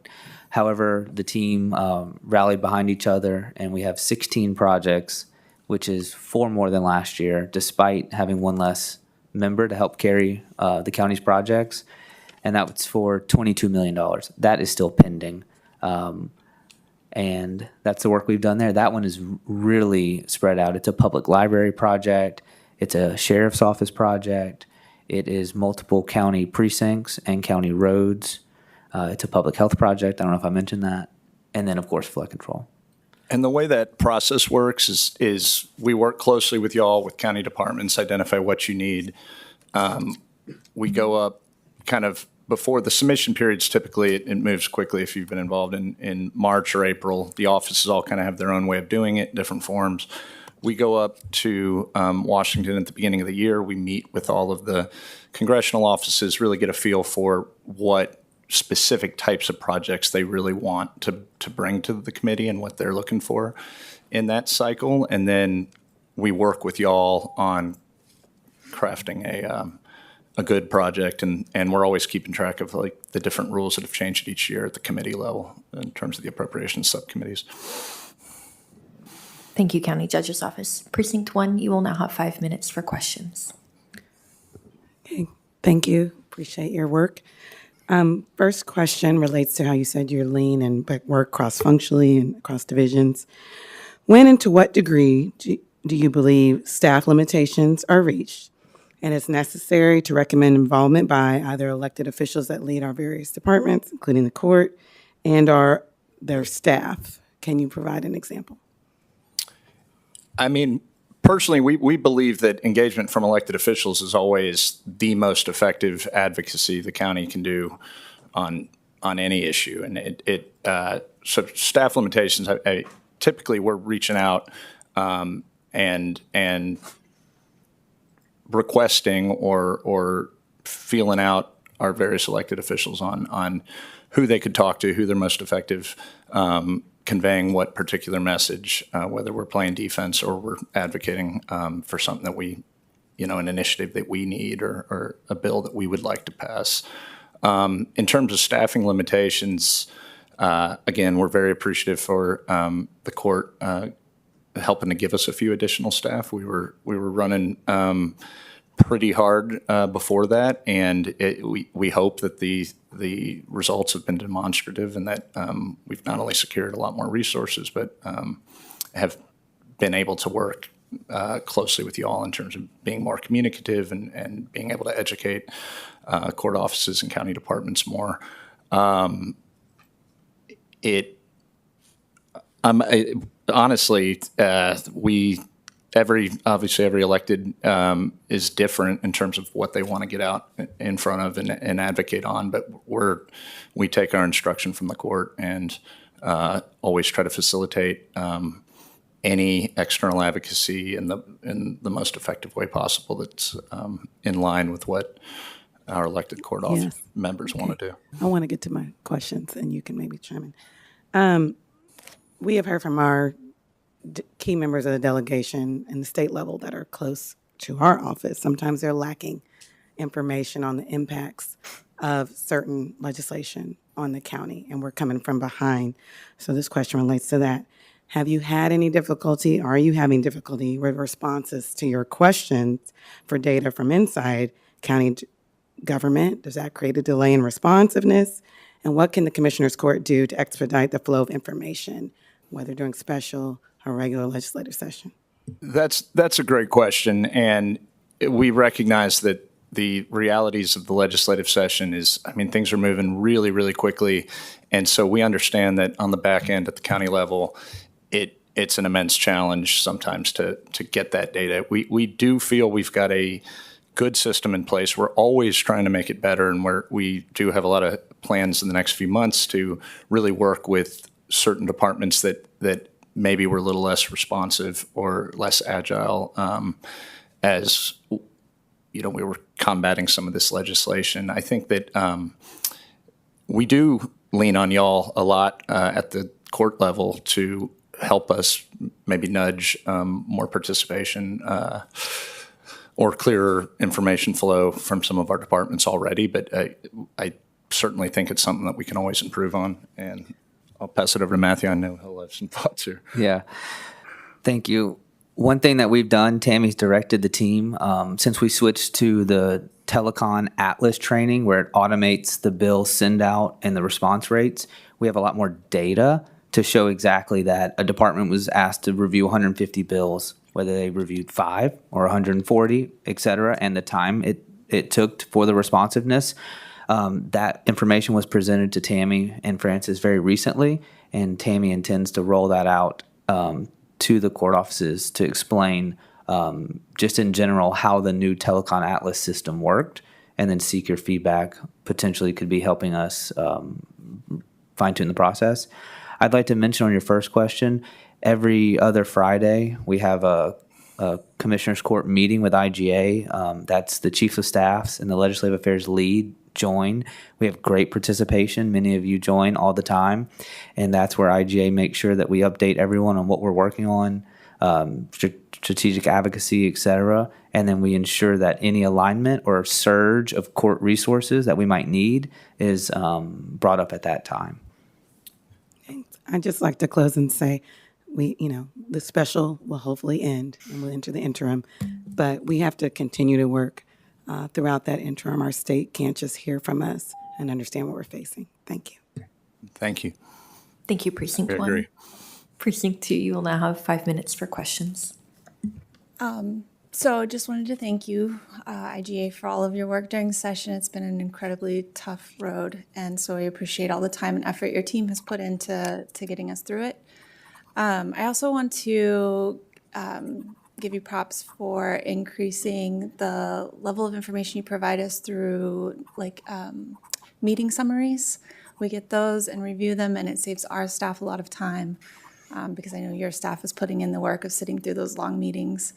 S12: However, the team rallied behind each other, and we have 16 projects, which is 4 more than last year, despite having one less member to help carry the county's projects. And that was for $22 million. That is still pending. And that's the work we've done there. That one is really spread out. It's a public library project. It's a sheriff's office project. It is multiple county precincts and county roads. It's a public health project. I don't know if I mentioned that. And then, of course, flood control.
S10: And the way that process works is we work closely with y'all, with county departments, identify what you need. We go up kind of before the submission periods. Typically, it moves quickly if you've been involved in March or April. The offices all kind of have their own way of doing it, different forms. We go up to Washington at the beginning of the year. We meet with all of the congressional offices, really get a feel for what specific types of projects they really want to bring to the committee and what they're looking for in that cycle. And then we work with y'all on crafting a good project, and we're always keeping track of like the different rules that have changed each year at the committee level in terms of the appropriations subcommittees.
S3: Thank you, County Judge's Office. Precinct 1, you will now have 5 minutes for questions.
S13: Okay, thank you. Appreciate your work. First question relates to how you said you're lean and work cross-functionally and across divisions. When and to what degree do you believe staff limitations are reached and it's necessary to recommend involvement by either elected officials that lead our various departments, including the court, and or their staff? Can you provide an example?
S10: I mean, personally, we believe that engagement from elected officials is always the most effective advocacy the county can do on any issue. And so staff limitations, typically we're reaching out and requesting or feeling out our various elected officials on who they could talk to, who they're most effective conveying what particular message, whether we're playing defense or we're advocating for something that we, an initiative that we need or a bill that we would like to pass. In terms of staffing limitations, again, we're very appreciative for the court helping to give us a few additional staff. We were running pretty hard before that, and we hope that the results have been demonstrative and that we've not only secured a lot more resources, but have been able to work closely with you all in terms of being more communicative and being able to educate court offices and county departments more. Honestly, obviously every elected is different in terms of what they want to get out in front of and advocate on, but we take our instruction from the court and always try to facilitate any external advocacy in the most effective way possible that's in line with what our elected court office
S13: Yes.
S10: members want to do.
S13: I want to get to my questions, and you can maybe chime in. We have heard from our key members of the delegation and the state level that are close to our office. Sometimes they're lacking information on the impacts of certain legislation on the county, and we're coming from behind. So this question relates to that. Have you had any difficulty, are you having difficulty with responses to your questions for data from inside county government? Does that create a delay in responsiveness? And what can the Commissioners Court do to expedite the flow of information, whether during special or regular legislative session?
S10: That's a great question, and we recognize that the realities of the legislative session is, I mean, things are moving really, really quickly, and so we understand that on the back end at the county level, it's an immense challenge sometimes to get that data. We do feel we've got a good system in place. We're always trying to make it better, and we do have a lot of plans in the next few months to really work with certain departments that maybe were a little less responsive or less agile as we were combating some of this legislation. I think that we do lean on y'all a lot at the court level to help us maybe nudge more participation or clearer information flow from some of our departments already. But I certainly think it's something that we can always improve on. And I'll pass it over to Matthew. I know he'll have some thoughts here.
S12: Yeah. Thank you. One thing that we've done, Tammy's directed the team, since we switched to the Telecom Atlas training where it automates the bill send out and the response rates, we have a lot more data to show exactly that a department was asked to review 150 bills, whether they reviewed 5 or 140, et cetera, and the time it took for the responsiveness. That information was presented to Tammy and Francis very recently, and Tammy intends to roll that out to the court offices to explain just in general how the new Telecom Atlas system worked, and then seek your feedback. Potentially could be helping us fine-tune the process. I'd like to mention on your first question, every other Friday, we have a Commissioners Court meeting with IGA. That's the Chiefs of Staffs and the Legislative Affairs lead join. We have great participation. Many of you join all the time. And that's where IGA makes sure that we update everyone on what we're working on, strategic advocacy, et cetera. And then we ensure that any alignment or surge of court resources that we might need is brought up at that time.
S13: I'd just like to close and say, the special will hopefully end and we'll enter the interim, but we have to continue to work throughout that interim. Our state can't just hear from us and understand what we're facing. Thank you.
S10: Thank you.
S3: Thank you, Precinct
S10: I
S3: 1.
S10: agree.
S3: Precinct 2, you will now have 5 minutes for questions.
S14: So just wanted to thank you, IGA, for all of your work during session. It's been an incredibly tough road, and so I appreciate all the time and effort your team has put into getting us through it. I also want to give you props for increasing the level of information you provide us through meeting summaries. We get those and review them, and it saves our staff a lot of time because I know your staff is putting in the work of sitting through those long meetings.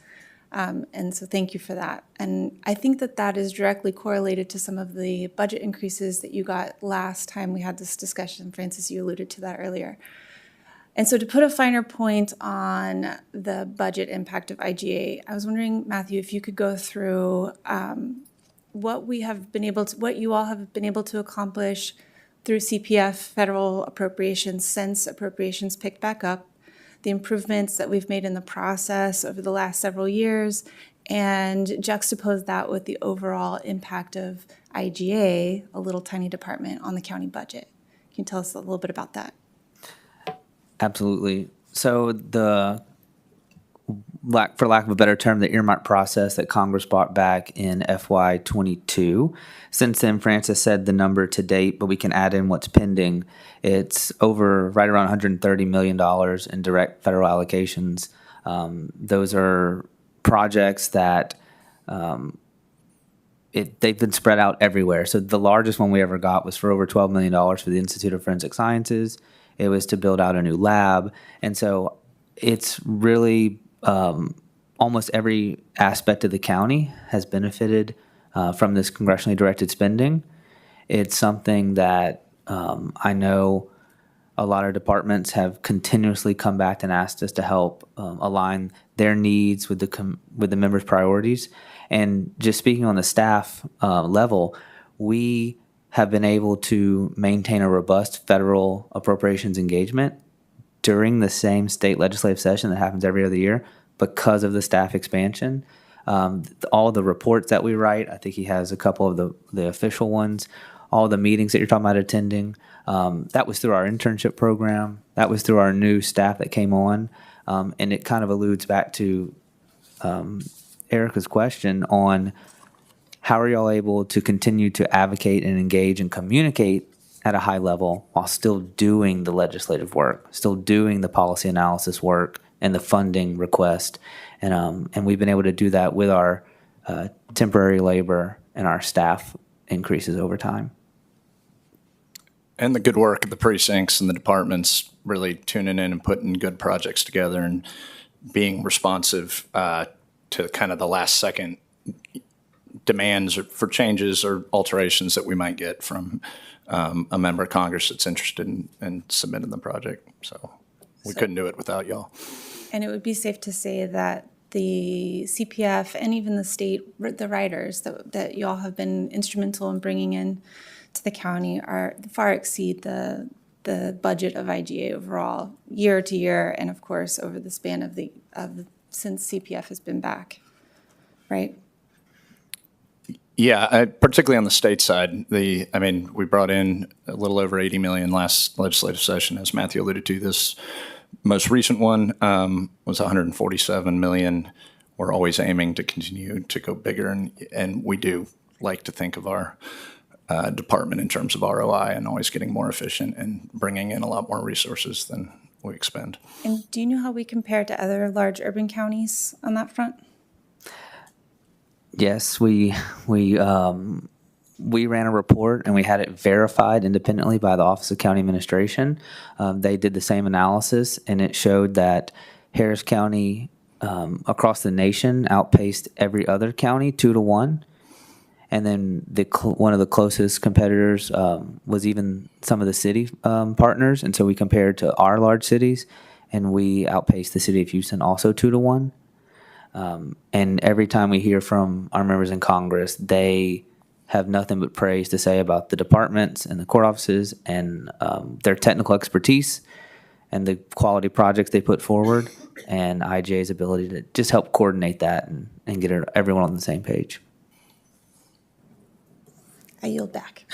S14: And so thank you for that. And I think that is directly correlated to some of the budget increases that you got last time we had this discussion. Francis, you alluded to that earlier. And so to put a finer point on the budget impact of IGA, I was wondering, Matthew, if you could go through what you all have been able to accomplish through CPF federal appropriations since appropriations picked back up, the improvements that we've made in the process over the last several years, and juxtapose that with the overall impact of IGA, a little tiny department, on the county budget. Can you tell us a little bit about that?
S12: Absolutely. So for lack of a better term, the earmark process that Congress brought back in FY22. Since then, Francis said the number to date, but we can add in what's pending. It's right around $130 million in direct federal allocations. Those are projects that they've been spread out everywhere. So the largest one we ever got was for over $12 million for the Institute of Forensic Sciences. It was to build out a new lab. And so it's really almost every aspect of the county has benefited from this congressionally directed spending. It's something that I know a lot of departments have continuously come back and asked us to help align their needs with the members' priorities. And just speaking on the staff level, we have been able to maintain a robust federal appropriations engagement during the same state legislative session that happens every other year because of the staff expansion. All the reports that we write, I think he has a couple of the official ones, all the meetings that you're talking about attending, that was through our internship program. That was through our new staff that came on. And it kind of alludes back to Erica's question on how are y'all able to continue to advocate and engage and communicate at a high level while still doing the legislative work, still doing the policy analysis work and the funding request. And we've been able to do that with our temporary labor and our staff increases over time.
S10: And the good work of the precincts and the departments really tuning in and putting good projects together and being responsive to kind of the last second demands for changes or alterations that we might get from a member of Congress that's interested in submitting the project. So we couldn't do it without y'all.
S14: And it would be safe to say that the CPF and even the state, the riders that y'all have been instrumental in bringing in to the county are far exceed the budget of IGA overall, year to year, and of course over the span of since CPF has been back, right?
S10: Yeah, particularly on the state side, we brought in a little over 80 million last legislative session, as Matthew alluded to. This most recent one was 147 million. We're always aiming to continue to go bigger, and we do like to think of our department in terms of ROI and always getting more efficient and bringing in a lot more resources than we expend.
S14: And do you know how we compare to other large urban counties on that front?
S12: Yes, we ran a report and we had it verified independently by the Office of County Administration. They did the same analysis and it showed that Harris County across the nation outpaced every other county 2-1. And then one of the closest competitors was even some of the city partners. And so we compared to our large cities and we outpaced the city of Houston also 2-1. And every time we hear from our members in Congress, they have nothing but praise to say about the departments and the court offices and their technical expertise and the quality projects they put forward and IJ's ability to just help coordinate that and get everyone on the same page.
S14: I yield back.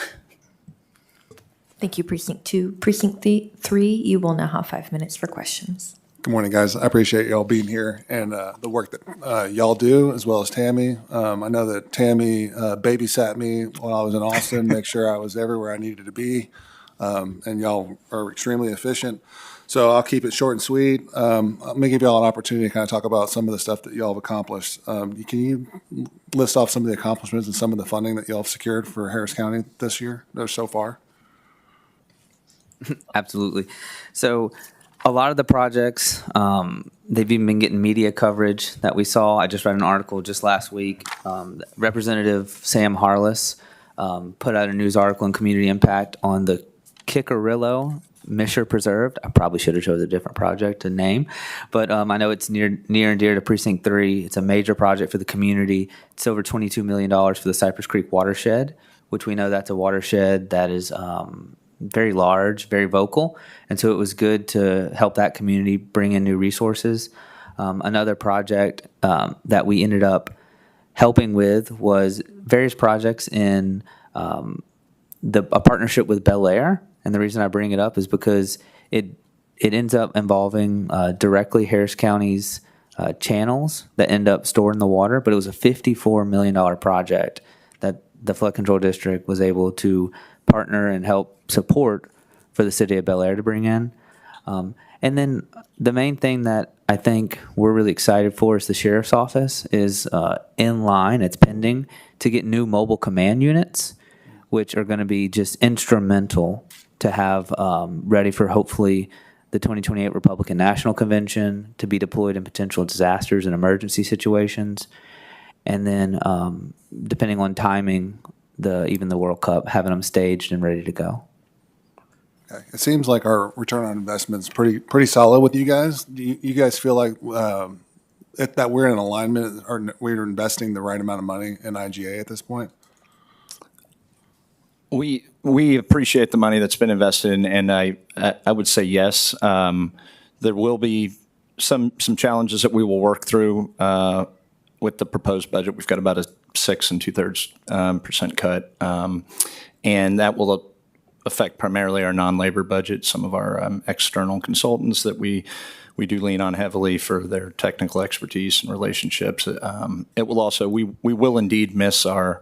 S3: Thank you, Precinct 2. Precinct 3, you will now have 5 minutes for questions.
S7: Good morning, guys. I appreciate y'all being here and the work that y'all do, as well as Tammy. I know that Tammy babysat me when I was in Austin, make sure I was everywhere I needed to be, and y'all are extremely efficient. So I'll keep it short and sweet. I'm going to give y'all an opportunity to kind of talk about some of the stuff that y'all have accomplished. Can you list off some of the accomplishments and some of the funding that y'all have secured for Harris County this year or so far?
S12: Absolutely. So a lot of the projects, they've even been getting media coverage that we saw. I just read an article just last week. Representative Sam Harless put out a news article in Community Impact on the Kickerillo Misher Preserved. I probably should have chosen a different project to name, but I know it's near and dear to Precinct 3. It's a major project for the community. It's over $22 million for the Cypress Creek watershed, which we know that's a watershed that is very large, very vocal. And so it was good to help that community bring in new resources. Another project that we ended up helping with was various projects in a partnership with Bel Air. And the reason I bring it up is because it ends up involving directly Harris County's channels that end up stored in the water. But it was a $54 million project that the Flood Control District was able to partner and help support for the city of Bel Air to bring in. And then the main thing that I think we're really excited for is the Sheriff's Office is in line, it's pending, to get new mobile command units, which are going to be just instrumental to have ready for hopefully the 2028 Republican National Convention to be deployed in potential disasters and emergency situations. And then, depending on timing, even the World Cup, having them staged and ready to go.
S7: Okay. It seems like our return on investment is pretty solid with you guys. Do you guys feel like that we're in alignment, or we're investing the right amount of money in IGA at this point?
S10: We appreciate the money that's been invested in, and I would say yes. There will be some challenges that we will work through with the proposed budget. We've got about a 6 2/3% cut, and that will affect primarily our non-labor budget, some of our external consultants that we do lean on heavily for their technical expertise and relationships. It will also, we will indeed miss our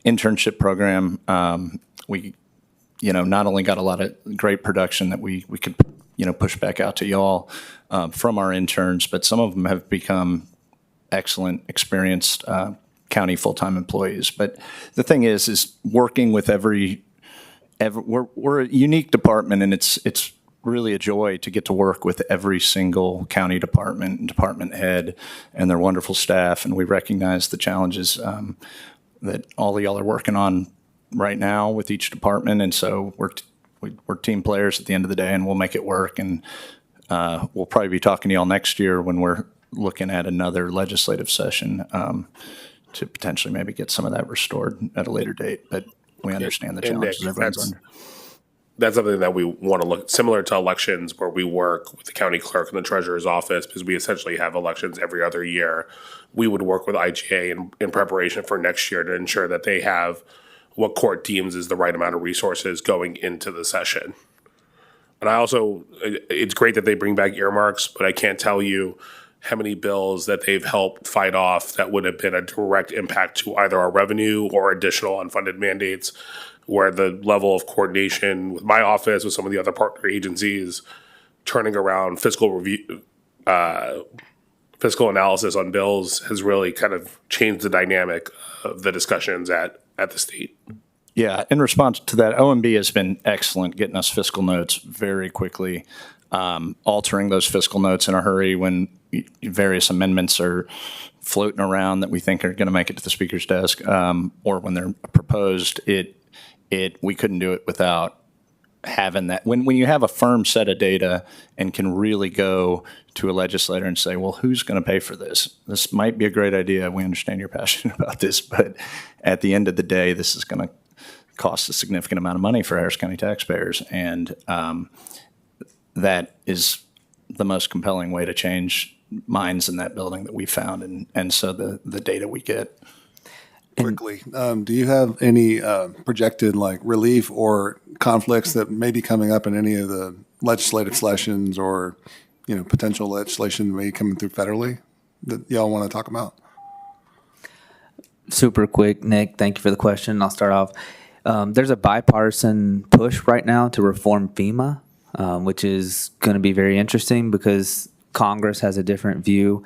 S10: internship program. We, not only got a lot of great production that we could, push back out to y'all from our interns, but some of them have become excellent, experienced county full-time employees. But the thing is working with we're a unique department, and it's really a joy to get to work with every single county department and department head and their wonderful staff. And we recognize the challenges that all of y'all are working on right now with each department. And so we're team players at the end of the day, and we'll make it work. And we'll probably be talking to y'all next year when we're looking at another legislative session to potentially maybe get some of that restored at a later date. But we understand the challenges everyone's under.
S9: That's something that we want to look, similar to elections where we work with the county clerk and the treasurer's office, because we essentially have elections every other year. We would work with IGA in preparation for next year to ensure that they have what court deems is the right amount of resources going into the session. And it's great that they bring back earmarks, but I can't tell you how many bills that they've helped fight off that would have been a direct impact to either our revenue or additional unfunded mandates, where the level of coordination with my office, with some of the other partner agencies, turning around fiscal review, fiscal analysis on bills has really kind of changed the dynamic of the discussions at the state.
S10: Yeah, in response to that, OMB has been excellent getting us fiscal notes very quickly, altering those fiscal notes in a hurry when various amendments are floating around that we think are going to make it to the speaker's desk, or when they're proposed. We couldn't do it without having that. When you have a firm set of data and can really go to a legislator and say, well, who's going to pay for this? This might be a great idea. We understand you're passionate about this, but at the end of the day, this is going to cost a significant amount of money for Harris County taxpayers. And that is the most compelling way to change minds in that building that we found. And so the data we get.
S7: Quickly, do you have any projected relief or conflicts that may be coming up in any of the legislative sessions, or potential legislation may be coming through federally that y'all want to talk about?
S12: Super quick, Nick, thank you for the question. I'll start off. There's a bipartisan push right now to reform FEMA, which is going to be very interesting because Congress has a different view,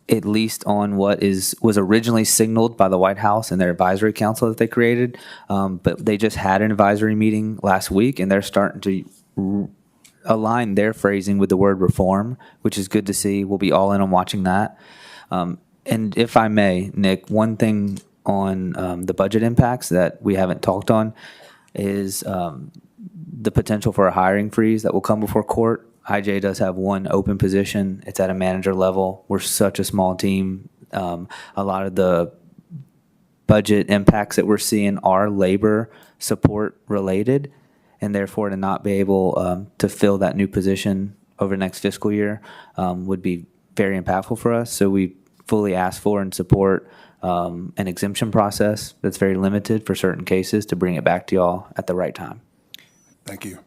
S12: at least on what was originally signaled by the White House and their advisory council that they created. But they just had an advisory meeting last week, and they're starting to align their phrasing with the word reform, which is good to see. We'll be all in on watching that. And if I may, Nick, one thing on the budget impacts that we haven't talked on is the potential for a hiring freeze that will come before court. IJ does have one open position. It's at a manager level. We're such a small team. A lot of the budget impacts that we're seeing are labor support related, and therefore to not be able to fill that new position over the next fiscal year would be very impactful for us. So we fully ask for and support an exemption process that's very limited for certain cases to bring it back to y'all at the right time.
S7: Thank you.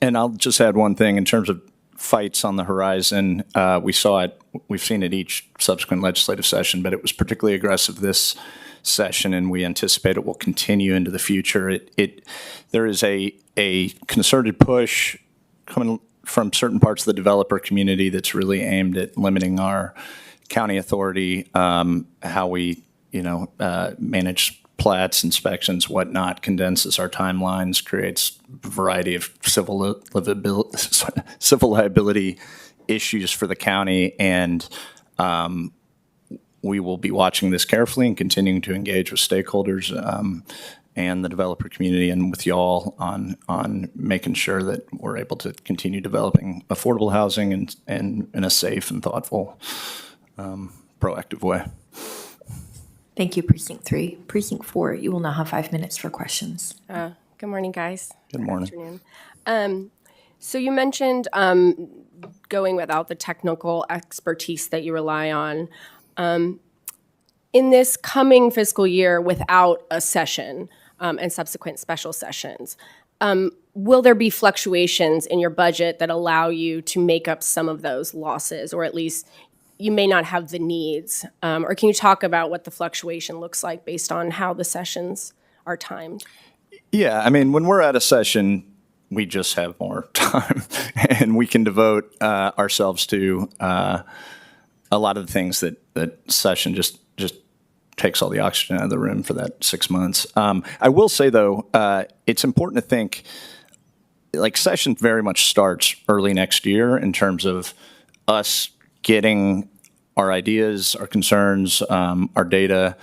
S10: And I'll just add one thing in terms of fights on the horizon. We've seen it each subsequent legislative session, but it was particularly aggressive this session, and we anticipate it will continue into the future. There is a concerted push coming from certain parts of the developer community that's really aimed at limiting our county authority, how we manage plats, inspections, whatnot, condenses our timelines, creates a variety of civil liability issues for the county. And we will be watching this carefully and continuing to engage with stakeholders and the developer community and with y'all on making sure that we're able to continue developing affordable housing and in a safe and thoughtful, proactive way.
S3: Thank you, Precinct 3. Precinct 4, you will now have 5 minutes for questions.
S15: Good morning, guys.
S10: Good morning.
S15: Afternoon. So you mentioned going without the technical expertise that you rely on. In this coming fiscal year, without a session and subsequent special sessions, will there be fluctuations in your budget that allow you to make up some of those losses, or at least you may not have the needs? Or can you talk about what the fluctuation looks like based on how the sessions are timed?
S10: Yeah, I mean, when we're at a session, we just have more time and we can devote ourselves to a lot of the things that session just takes all the oxygen out of the room for that 6 months. I will say, though, it's important to think, like, session very much starts early next year in terms of us getting our ideas, our concerns, our data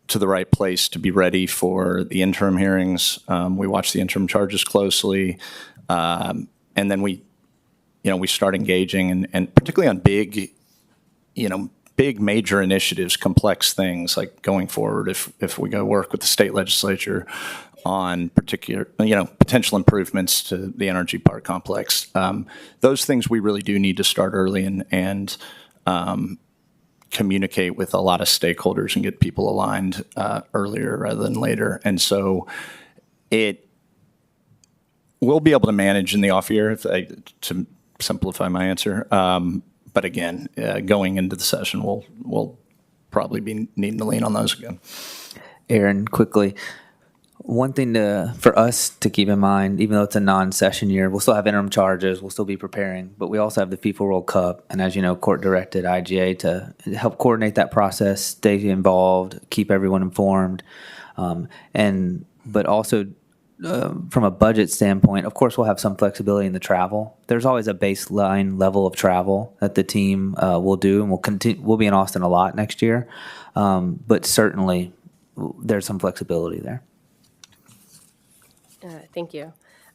S10: to the right place to be ready for the interim hearings. We watch the interim charges closely, and then we start engaging, and particularly on big major initiatives, complex things like going forward. If we go work with the state legislature on particular, potential improvements to the energy park complex, those things we really do need to start early and communicate with a lot of stakeholders and get people aligned earlier rather than later. And so we'll be able to manage in the off year, to simplify my answer. But again, going into the session, we'll probably be needing to lean on those again.
S12: Aaron, quickly, one thing for us to keep in mind, even though it's a non-session year, we'll still have interim charges, we'll still be preparing, but we also have the FIFA World Cup. And as you know, court directed IGA to help coordinate that process, stay involved, keep everyone informed. But also from a budget standpoint, of course, we'll have some flexibility in the travel. There's always a baseline level of travel that the team will do, and we'll be in Austin a lot next year. But certainly, there's some flexibility there.
S15: Thank you.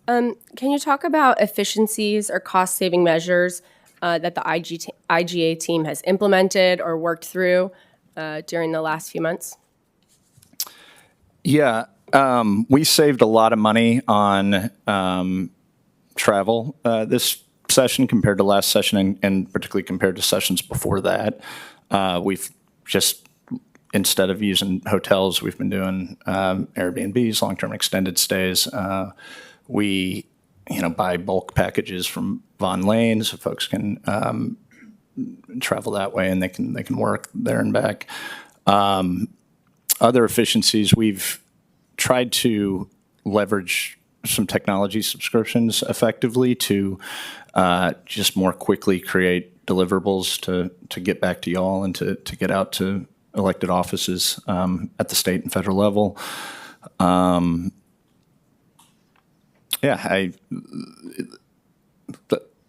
S15: Can you talk about efficiencies or cost-saving measures that the IGA team has implemented or worked through during the last few months?
S10: Yeah, we saved a lot of money on travel this session compared to last session, and particularly compared to sessions before that. We've just, instead of using hotels, we've been doing Airbnbs, long-term extended stays. We, buy bulk packages from Von Lane so folks can travel that way, and they can work there and back. Other efficiencies, we've tried to leverage some technology subscriptions effectively to just more quickly create deliverables to get back to y'all and to get out to elected offices at the state and federal level.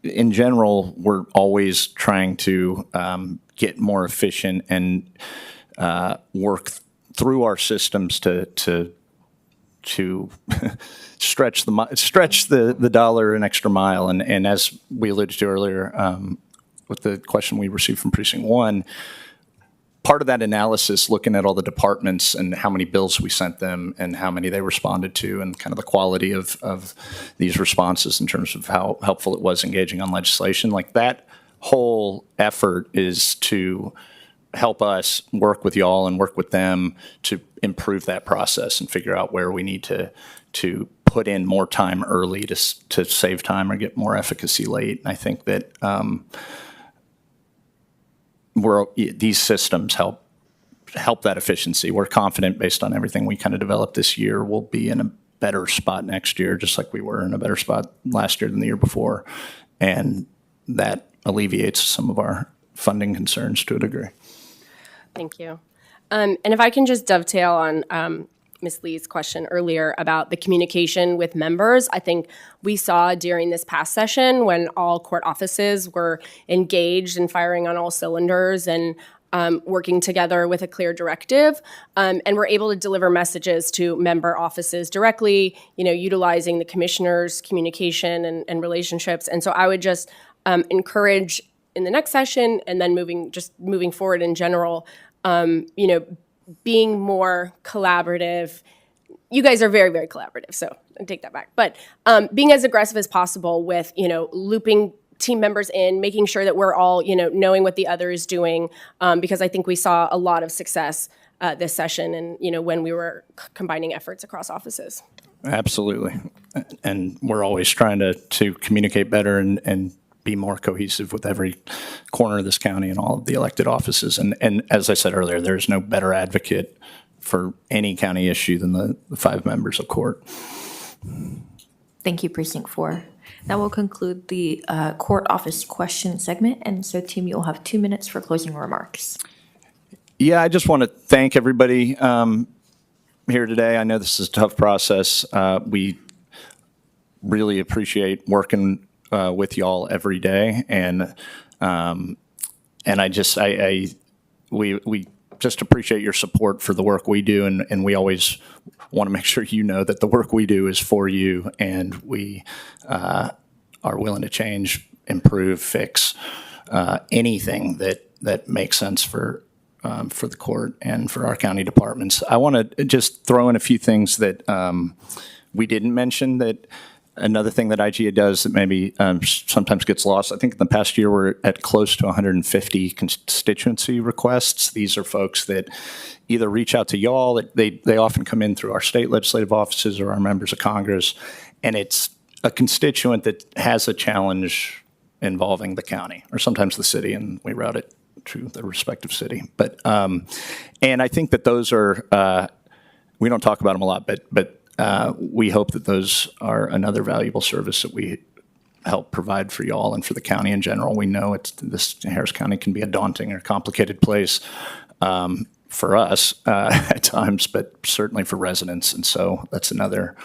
S10: In general, we're always trying to get more efficient and work through our systems to stretch the dollar an extra mile. And as we alluded to earlier with the question we received from Precinct 1, part of that analysis, looking at all the departments and how many bills we sent them and how many they responded to and kind of the quality of these responses in terms of how helpful it was engaging on legislation, like that whole effort is to help us work with y'all and work with them to improve that process and figure out where we need to put in more time early to save time or get more efficacy late. And I think that these systems help that efficiency. We're confident, based on everything we kind of developed this year, we'll be in a better spot next year, just like we were in a better spot last year than the year before. And that alleviates some of our funding concerns to a degree.
S15: Thank you. And if I can just dovetail on Ms. Lee's question earlier about the communication with members. I think we saw during this past session when all court offices were engaged and firing on all cylinders and working together with a clear directive, and we're able to deliver messages to member offices directly, utilizing the commissioner's communication and relationships. And so I would just encourage in the next session and then moving forward in general, being more collaborative. You guys are very, very collaborative, so I take that back. But being as aggressive as possible with, looping team members in, making sure that we're all, knowing what the other is doing, because I think we saw a lot of success this session and, when we were combining efforts across offices.
S10: Absolutely. And we're always trying to communicate better and be more cohesive with every corner of this county and all of the elected offices. And as I said earlier, there's no better advocate for any county issue than the 5 members of court.
S3: Thank you, Precinct 4. That will conclude the court office question segment. And so, team, you'll have 2 minutes for closing remarks.
S10: Yeah, I just want to thank everybody here today. I know this is a tough process. We really appreciate working with y'all every day, and we just appreciate your support for the work we do, and we always want to make sure you know that the work we do is for you, and we are willing to change, improve, fix anything that makes sense for the court and for our county departments. I want to just throw in a few things that we didn't mention. That another thing that IGA does that maybe sometimes gets lost. I think in the past year we're at close to 150 constituency requests. These are folks that either reach out to y'all. They often come in through our state legislative offices or our members of Congress, and it's a constituent that has a challenge involving the county or sometimes the city, and we route it to the respective city. But and I think that those are we don't talk about them a lot, but we hope that those are another valuable service that we help provide for y'all and for the county in general. We know this Harris County can be a daunting or complicated place for us at times, but certainly for residents. And so that's another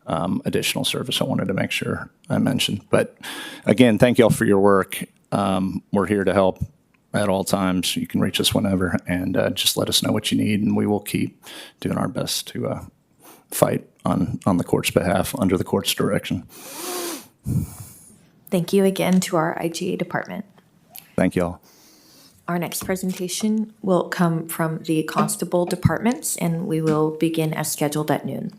S10: additional service I wanted to make sure I mentioned. But again, thank y'all for your work. We're here to help at all times. You can reach us whenever, and just let us know what you need, and we will keep doing our best to fight on the court's behalf under the court's direction.
S3: Thank you again to our IGA department.
S10: Thank you all.
S3: Our next presentation will come from the constable departments, and we will begin as scheduled at noon.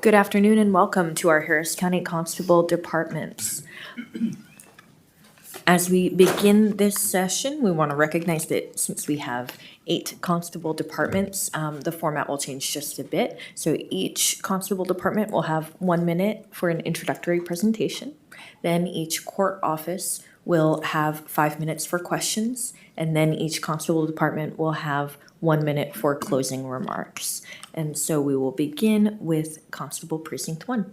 S3: Good afternoon and welcome to our Harris County Constable Departments. As we begin this session, we want to recognize that since we have 8 constable departments, the format will change just a bit. So each constable department will have 1 minute for an introductory presentation. Then each court office will have 5 minutes for questions, and then each constable department will have 1 minute for closing remarks. And so we will begin with Constable Precinct 1.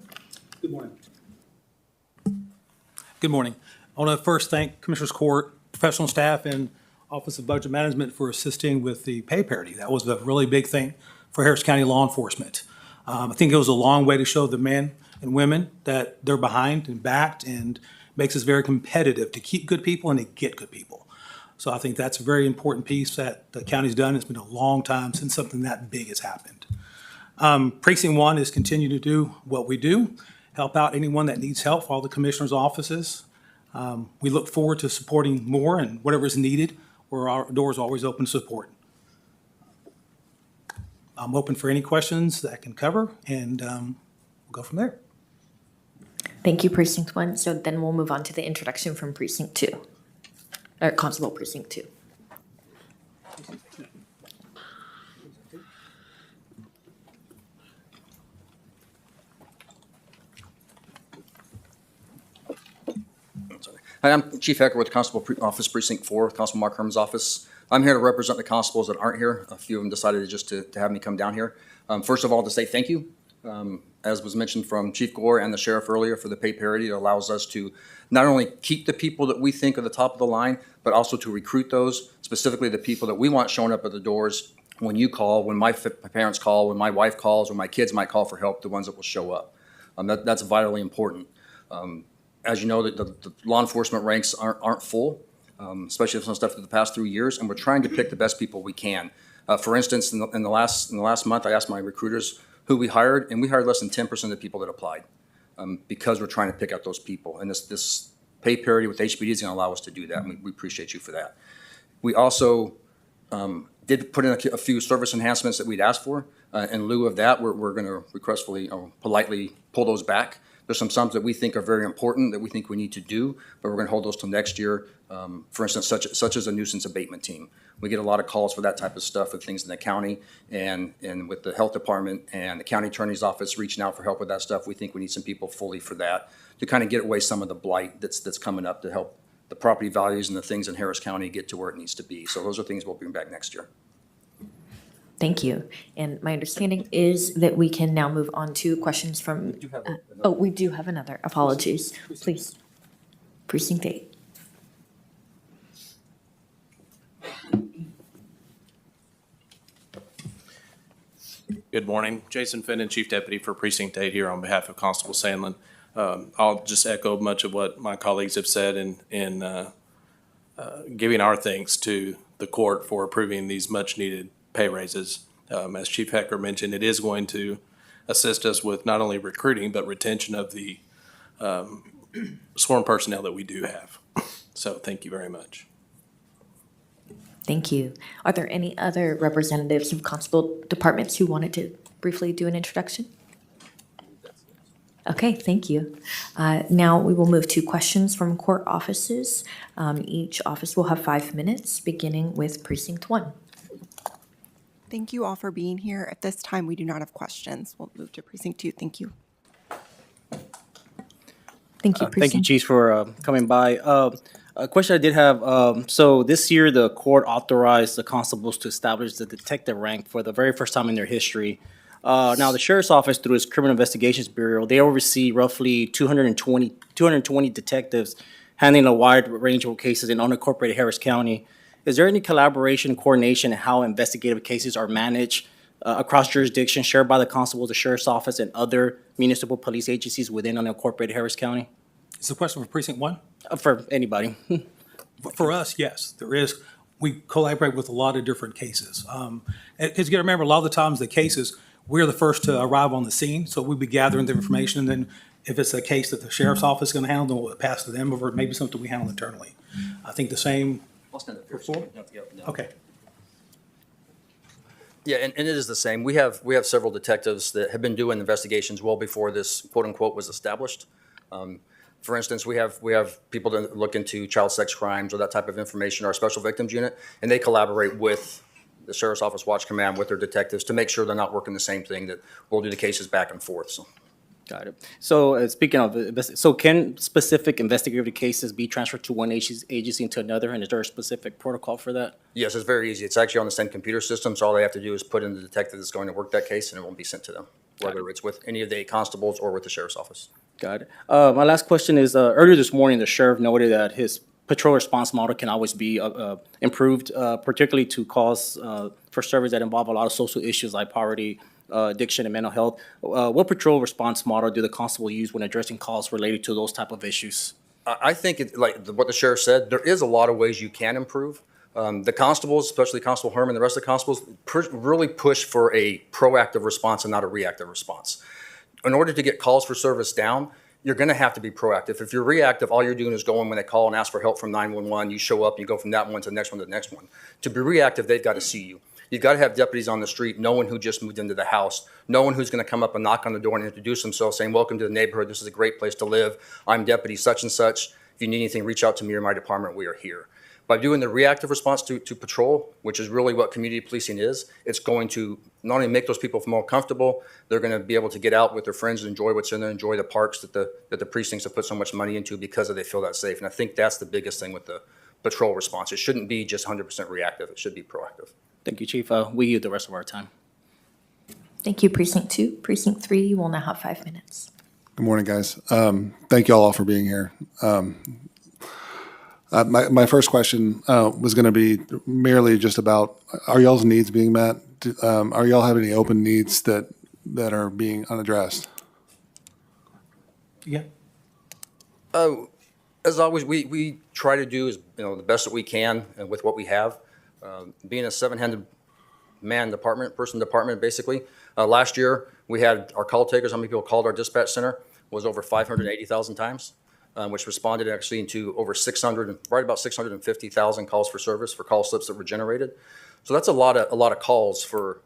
S16: Good morning. Good morning. I want to first thank Commissioners Court, professional staff, and Office of Budget Management for assisting with the pay parity. That was a really big thing for Harris County law enforcement. I think it goes a long way to show the men and women that they're behind and backed, and makes us very competitive to keep good people and to get good people. So I think that's a very important piece that the county's done. It's been a long time since something that big has happened. Precinct 1 is continue to do what we do, help out anyone that needs help, all the commissioners' offices. We look forward to supporting more and whatever is needed, where our doors are always open to support. I'm open for any questions that I can cover, and we'll go from there.
S3: Thank you, Precinct 1. So then we'll move on to the introduction from Precinct 2, or Constable Precinct 2.
S17: Hi, I'm Chief Hecker with Constable Office Precinct 4, Constable Mark Herman's office. I'm here to represent the constables that aren't here. A few of them decided to have me come down here. First of all, to say thank you, as was mentioned from Chief Gore and the sheriff earlier, for the pay parity. It allows us to not only keep the people that we think are the top of the line, but also to recruit those, specifically the people that we want showing up at the doors when you call, when my parents call, when my wife calls, when my kids might call for help, the ones that will show up. That's vitally important. As you know, the law enforcement ranks aren't full, especially some stuff that the past 3 years, and we're trying to pick the best people we can. For instance, in the last month, I asked my recruiters who we hired, and we hired less than 10% of the people that applied, because we're trying to pick out those people. And this pay parity with HPD is going to allow us to do that, and we appreciate you for that. We also did put in a few service enhancements that we'd asked for. In lieu of that, we're going to requestfully, politely pull those back. There's some sums that we think are very important that we think we need to do, but we're going to hold those till next year. For instance, such as a nuisance abatement team. We get a lot of calls for that type of stuff with things in the county, and with the health department and the county attorney's office reaching out for help with that stuff. We think we need some people fully for that to kind of get away some of the blight that's coming up to help the property values and the things in Harris County get to where it needs to be. So those are things we'll bring back next year.
S3: Thank you. And my understanding is that we can now move on to questions from, we do have another. Apologies. Please. Precinct 8.
S18: Good morning. Jason Finnan, Chief Deputy for Precinct 8 here on behalf of Constable Sandlin. I'll just echo much of what my colleagues have said in giving our thanks to the court for approving these much-needed pay raises. As Chief Hecker mentioned, it is going to assist us with not only recruiting, but retention of the sworn personnel that we do have. So thank you very much.
S3: Thank you. Are there any other representatives of constable departments who wanted to briefly do an introduction? Okay, thank you. Now we will move to questions from court offices. Each office will have 5 minutes, beginning with Precinct 1.
S6: Thank you all for being here. At this time, we do not have questions. We'll move to Precinct 2. Thank you.
S3: Thank you,
S19: Thank you, Chief, for coming by. A question I did have, so this year the court authorized the constables to establish the detective rank for the very first time in their history. Now, the Sheriff's Office, through its Criminal Investigations Bureau, they oversee roughly 220 detectives handling a wide range of cases in unincorporated Harris County. Is there any collaboration, coordination in how investigative cases are managed across jurisdictions shared by the constables, the Sheriff's Office, and other municipal police agencies within unincorporated Harris County?
S16: Is the question for Precinct 1?
S19: For anybody.
S16: For us, yes, there is. We collaborate with a lot of different cases. Because you got to remember, a lot of the times the cases, we're the first to arrive on the scene, so we'll be gathering the information, and then if it's a case that the Sheriff's Office is going to handle, we'll pass to them, or it may be something we handle internally. I think the same.
S17: I'll stand up here.
S16: Before? Okay.
S17: Yeah, and it is the same. We have several detectives that have been doing investigations well before this quote unquote was established. For instance, we have people that look into child sex crimes or that type of information, our special victims unit, and they collaborate with the Sheriff's Office Watch Command with their detectives to make sure they're not working the same thing, that we'll do the cases back and forth, so.
S19: Got it. So speaking of, so can specific investigative cases be transferred to one agency into another, and is there a specific protocol for that?
S17: Yes, it's very easy. It's actually on the same computer system, so all they have to do is put in the detective that's going to work that case, and it won't be sent to them, whether it's with any of the 8 constables or with the Sheriff's Office.
S19: Got it. My last question is, earlier this morning, the sheriff noted that his patrol response model can always be improved, particularly to calls for service that involve a lot of social issues like poverty, addiction, and mental health. What patrol response model do the constable use when addressing calls related to those type of issues?
S17: I think, like what the sheriff said, there is a lot of ways you can improve. The constables, especially Constable Herman, the rest of the constables, really push for a proactive response and not a reactive response. In order to get calls for service down, you're going to have to be proactive. If you're reactive, all you're doing is going when they call and ask for help from 911. You show up, you go from that one to the next one to the next one. To be reactive, they've got to see you. You've got to have deputies on the street, knowing who just moved into the house, knowing who's going to come up and knock on the door and introduce themselves, saying, welcome to the neighborhood. This is a great place to live. I'm Deputy such and such. If you need anything, reach out to me or my department. We are here. By doing the reactive response to patrol, which is really what community policing is, it's going to not only make those people more comfortable, they're going to be able to get out with their friends and enjoy what's in there, enjoy the parks that the precincts have put so much money into because they feel that safe. And I think that's the biggest thing with the patrol response. It shouldn't be just 100% reactive. It should be proactive.
S19: Thank you, Chief. We use the rest of our time.
S3: Thank you, Precinct 2. Precinct 3, you will now have 5 minutes.
S7: Good morning, guys. Thank you all for being here. My first question was going to be merely just about, are y'all's needs being met? Are y'all have any open needs that are being unaddressed?
S8: Yeah.
S17: As always, we try to do the best that we can with what we have. Being a 700 person department, basically. Last year, we had our call takers, how many people called our dispatch center, was over 580,000 times. Which responded actually to over 600, right about 650,000 calls for service for call slips that were generated. So that's a lot of calls for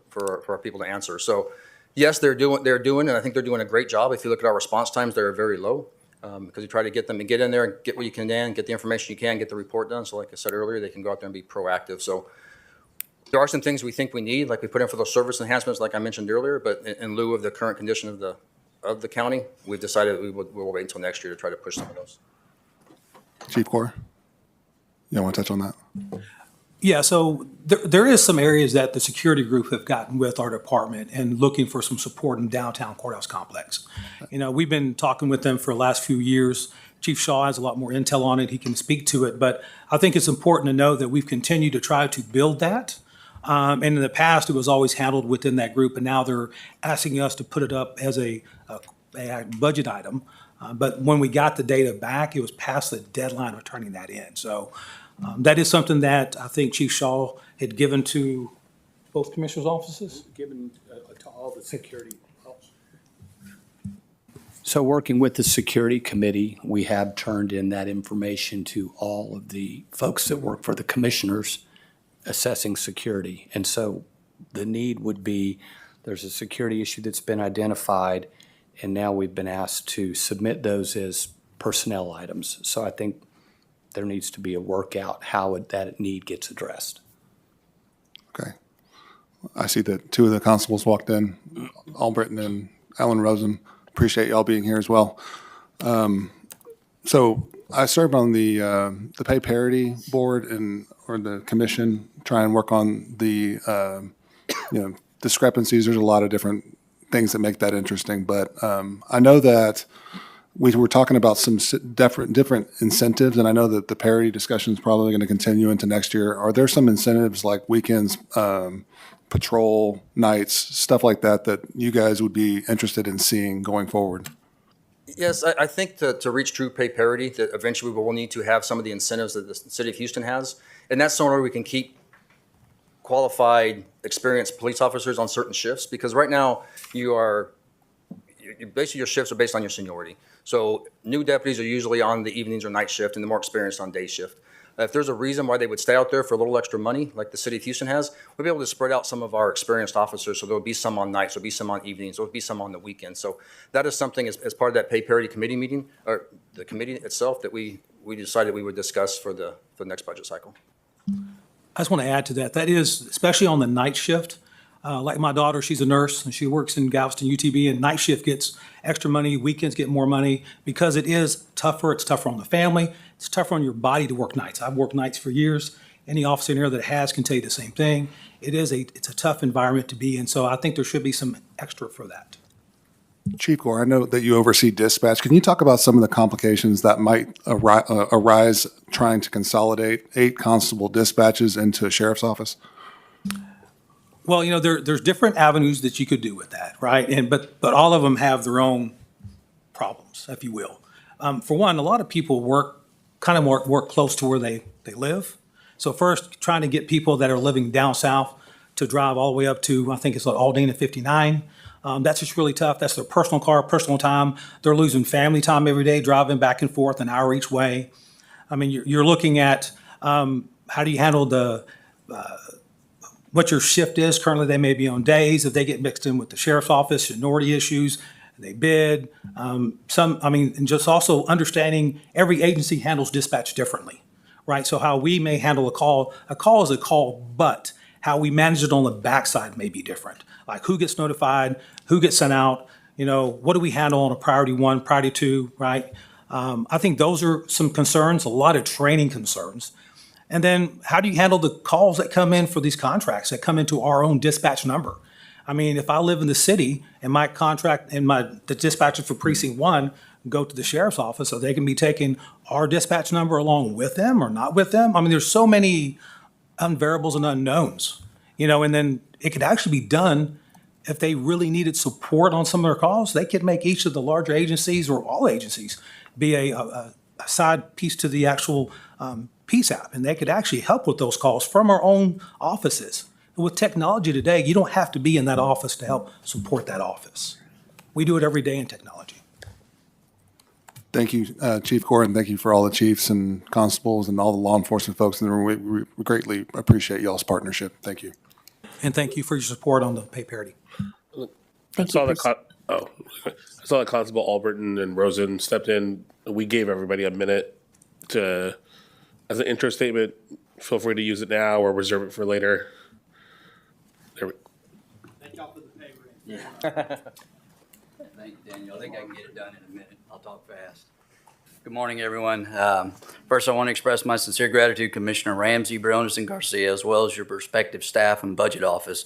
S17: our people to answer. So yes, they're doing, and I think they're doing a great job. If you look at our response times, they're very low because we try to get them to get in there and get what you can, get the information you can, get the report done. So like I said earlier, they can go out there and be proactive. So there are some things we think we need, like we put in for those service enhancements, like I mentioned earlier, but in lieu of the current condition of the county, we've decided we'll wait until next year to try to push some of those.
S7: Chief Corr, you want to touch on that?
S16: Yeah, so there is some areas that the security group have gotten with our department and looking for some support in downtown courthouse complex. You know, we've been talking with them for the last few years. Chief Shaw has a lot more intel on it. He can speak to it, but I think it's important to know that we've continued to try to build that. And in the past, it was always handled within that group, and now they're asking us to put it up as a budget item. But when we got the data back, it was past the deadline of turning that in. So that is something that I think Chief Shaw had given to both commissioners' offices.
S20: Given to all the security. So working with the security committee, we have turned in that information to all of the folks that work for the commissioners assessing security. And so the need would be, there's a security issue that's been identified, and now we've been asked to submit those as personnel items. So I think there needs to be a workout how that need gets addressed.
S7: Okay. I see that 2 of the constables walked in, Albritton and Alan Rosen. Appreciate y'all being here as well. So I serve on the pay parity board or the commission, try and work on the discrepancies. There's a lot of different things that make that interesting, but I know that we were talking about some different incentives, and I know that the parity discussion is probably going to continue into next year. Are there some incentives like weekends, patrol nights, stuff like that you guys would be interested in seeing going forward?
S17: Yes, I think to reach true pay parity, that eventually we will need to have some of the incentives that the city of Houston has. And that's somewhere we can keep qualified, experienced police officers on certain shifts, because right now basically your shifts are based on your seniority. So new deputies are usually on the evenings or night shift, and the more experienced on day shift. If there's a reason why they would stay out there for a little extra money, like the city of Houston has, we'll be able to spread out some of our experienced officers. So there'll be some on nights, there'll be some on evenings, there'll be some on the weekends. So that is something as part of that pay parity committee meeting, or the committee itself, that we decided we would discuss for the next budget cycle.
S16: I just want to add to that. That is, especially on the night shift, like my daughter, she's a nurse and she works in Galveston UTB, and night shift gets extra money, weekends get more money because it is tougher. It's tougher on the family. It's tougher on your body to work nights. I've worked nights for years. Any officer in here that has can tell you the same thing. It's a tough environment to be in. So I think there should be some extra for that.
S7: Chief Gore, I know that you oversee dispatch. Can you talk about some of the complications that might arise trying to consolidate 8 constable dispatches into a sheriff's office?
S16: Well, there's different avenues that you could do with that, right? But all of them have their own problems, if you will. For one, a lot of people work close to where they live. So first, trying to get people that are living down south to drive all the way up to, I think it's like Aldana 59. That's just really tough. That's their personal car, personal time. They're losing family time every day, driving back and forth an hour each way. I mean, you're looking at how do you handle what your shift is. Currently, they may be on days. If they get mixed in with the sheriff's office, seniority issues, they bid. And just also understanding every agency handles dispatch differently, right? So how we may handle a call is a call, but how we manage it on the backside may be different. Like who gets notified, who gets sent out, what do we handle on a priority 1, priority 2, right? I think those are some concerns, a lot of training concerns. And then how do you handle the calls that come in for these contracts that come into our own dispatch number? I mean, if I live in the city and my contract and the dispatcher for precinct 1 go to the sheriff's office, so they can be taking our dispatch number along with them or not with them. I mean, there's so many unvariables and unknowns, and then it could actually be done if they really needed support on some of their calls. They could make each of the larger agencies or all agencies be a side piece to the actual Peace app, and they could actually help with those calls from our own offices. With technology today, you don't have to be in that office to help support that office. We do it every day in technology.
S7: Thank you, Chief Gore, and thank you for all the chiefs and constables and all the law enforcement folks in the room. We greatly appreciate y'all's partnership. Thank you.
S16: And thank you for your support on the pay parity.
S9: I saw that Constable Alberton and Rosen stepped in. We gave everybody a minute as an intro statement. Feel free to use it now or reserve it for later. There we go.
S20: Thank y'all for the pay raise. Thank you, Daniel. I think I can get it done in a minute. I'll talk fast. Good morning, everyone. First, I want to express my sincere gratitude to Commissioner Ramsey, Briones, and Garcia, as well as your prospective staff and budget office,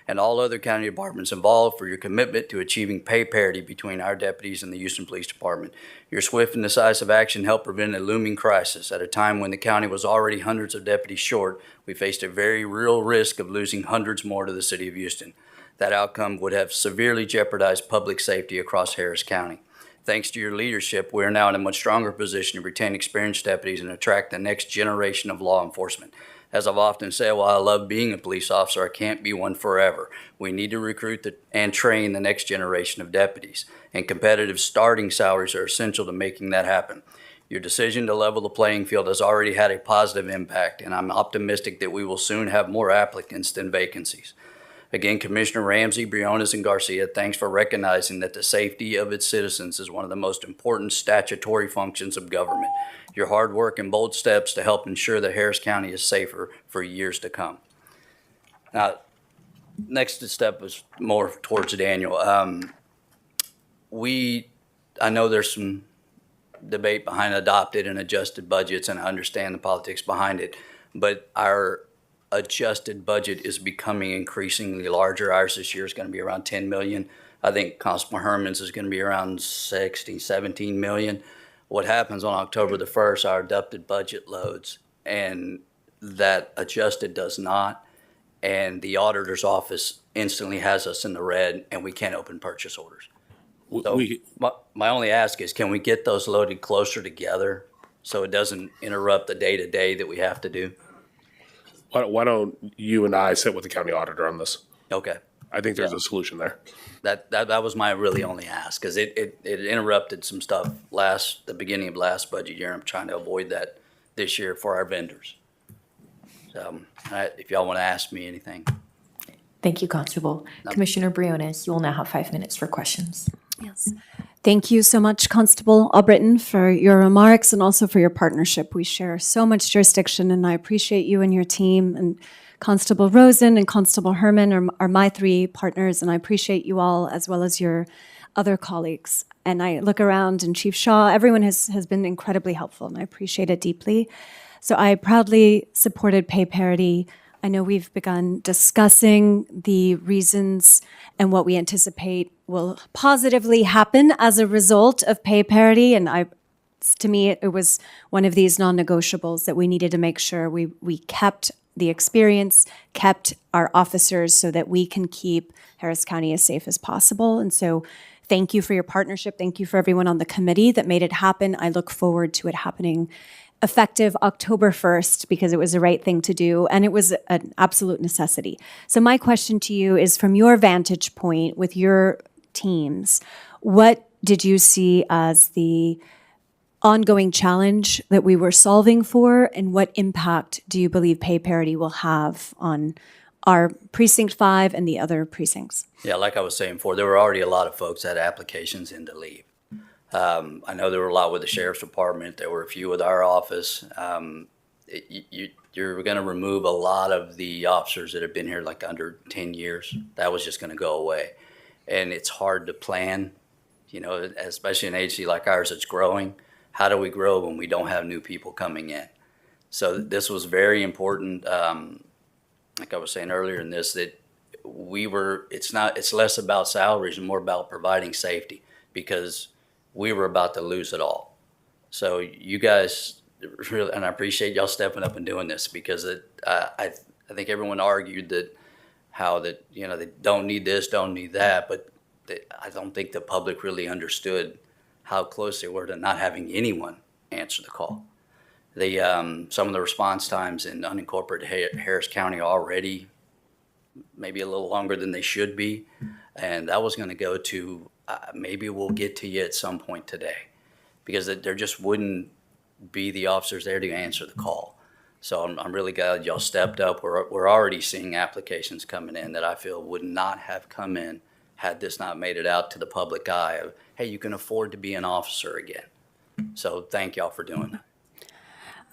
S20: and all other county departments involved for your commitment to achieving pay parity between our deputies and the Houston Police Department. Your swift and decisive action helped prevent a looming crisis. At a time when the county was already hundreds of deputies short, we faced a very real risk of losing hundreds more to the city of Houston. That outcome would have severely jeopardized public safety across Harris County. Thanks to your leadership, we are now in a much stronger position to retain experienced deputies and attract the next generation of law enforcement. As I've often said, while I love being a police officer, I can't be one forever. We need to recruit and train the next generation of deputies, and competitive starting salaries are essential to making that happen. Your decision to level the playing field has already had a positive impact, and I'm optimistic that we will soon have more applicants than vacancies. Again, Commissioner Ramsey, Briones, and Garcia, thanks for recognizing that the safety of its citizens is one of the most important statutory functions of government. Your hard work and bold steps to help ensure that Harris County is safer for years to come. Now, next step is more towards Daniel. I know there's some debate behind adopted and adjusted budgets, and I understand the politics behind it, but our adjusted budget is becoming increasingly larger. Ours this year is going to be around 10 million. I think Constable Herman's is going to be around 16, 17 million. What happens on October the 1st, our adopted budget loads, and that adjusted does not. And the auditor's office instantly has us in the red, and we can't open purchase orders. So my only ask is, can we get those loaded closer together so it doesn't interrupt the day-to-day that we have to do?
S9: Why don't you and I sit with the county auditor on this?
S20: Okay.
S9: I think there's a solution there.
S20: That was my really only ask, because it interrupted some stuff the beginning of last budget year. I'm trying to avoid that this year for our vendors. So if y'all want to ask me anything.
S3: Thank you, Constable. Commissioner Briones, you will now have 5 minutes for questions.
S2: Yes. Thank you so much, Constable Albritton, for your remarks and also for your partnership. We share so much jurisdiction, and I appreciate you and your team. And Constable Rosen and Constable Herman are my 3 partners, and I appreciate you all as well as your other colleagues. And I look around, and Chief Shaw, everyone has been incredibly helpful, and I appreciate it deeply. So I proudly supported pay parity. I know we've begun discussing the reasons and what we anticipate will positively happen as a result of pay parity. And to me, it was one of these non-negotiables that we needed to make sure we kept the experience, kept our officers so that we can keep Harris County as safe as possible. And so thank you for your partnership. Thank you for everyone on the committee that made it happen. I look forward to it happening effective October 1st because it was the right thing to do and it was an absolute necessity. So my question to you is, from your vantage point with your teams, what did you see as the ongoing challenge that we were solving for, and what impact do you believe pay parity will have on our Precinct 5 and the other precincts?
S20: Yeah, like I was saying before, there were already a lot of folks that had applications in to leave. I know there were a lot with the Sheriff's Department. There were a few with our office. You're going to remove a lot of the officers that have been here like under 10 years. That was just going to go away. And it's hard to plan, you know, especially an agency like ours that's growing. How do we grow when we don't have new people coming in? So this was very important. Like I was saying earlier in this, that it's less about salaries and more about providing safety, because we were about to lose it all. So you guys really, and I appreciate y'all stepping up and doing this, because I think everyone argued that you know, they don't need this, don't need that, but I don't think the public really understood how close they were to not having anyone answer the call. Some of the response times in unincorporated Harris County are already maybe a little longer than they should be, and that was going to go to maybe we'll get to you at some point today, because there just wouldn't be the officers there to answer the call. So I'm really glad y'all stepped up. We're already seeing applications coming in that I feel would not have come in had this not made it out to the public eye of, hey, you can afford to be an officer again. So thank y'all for doing that.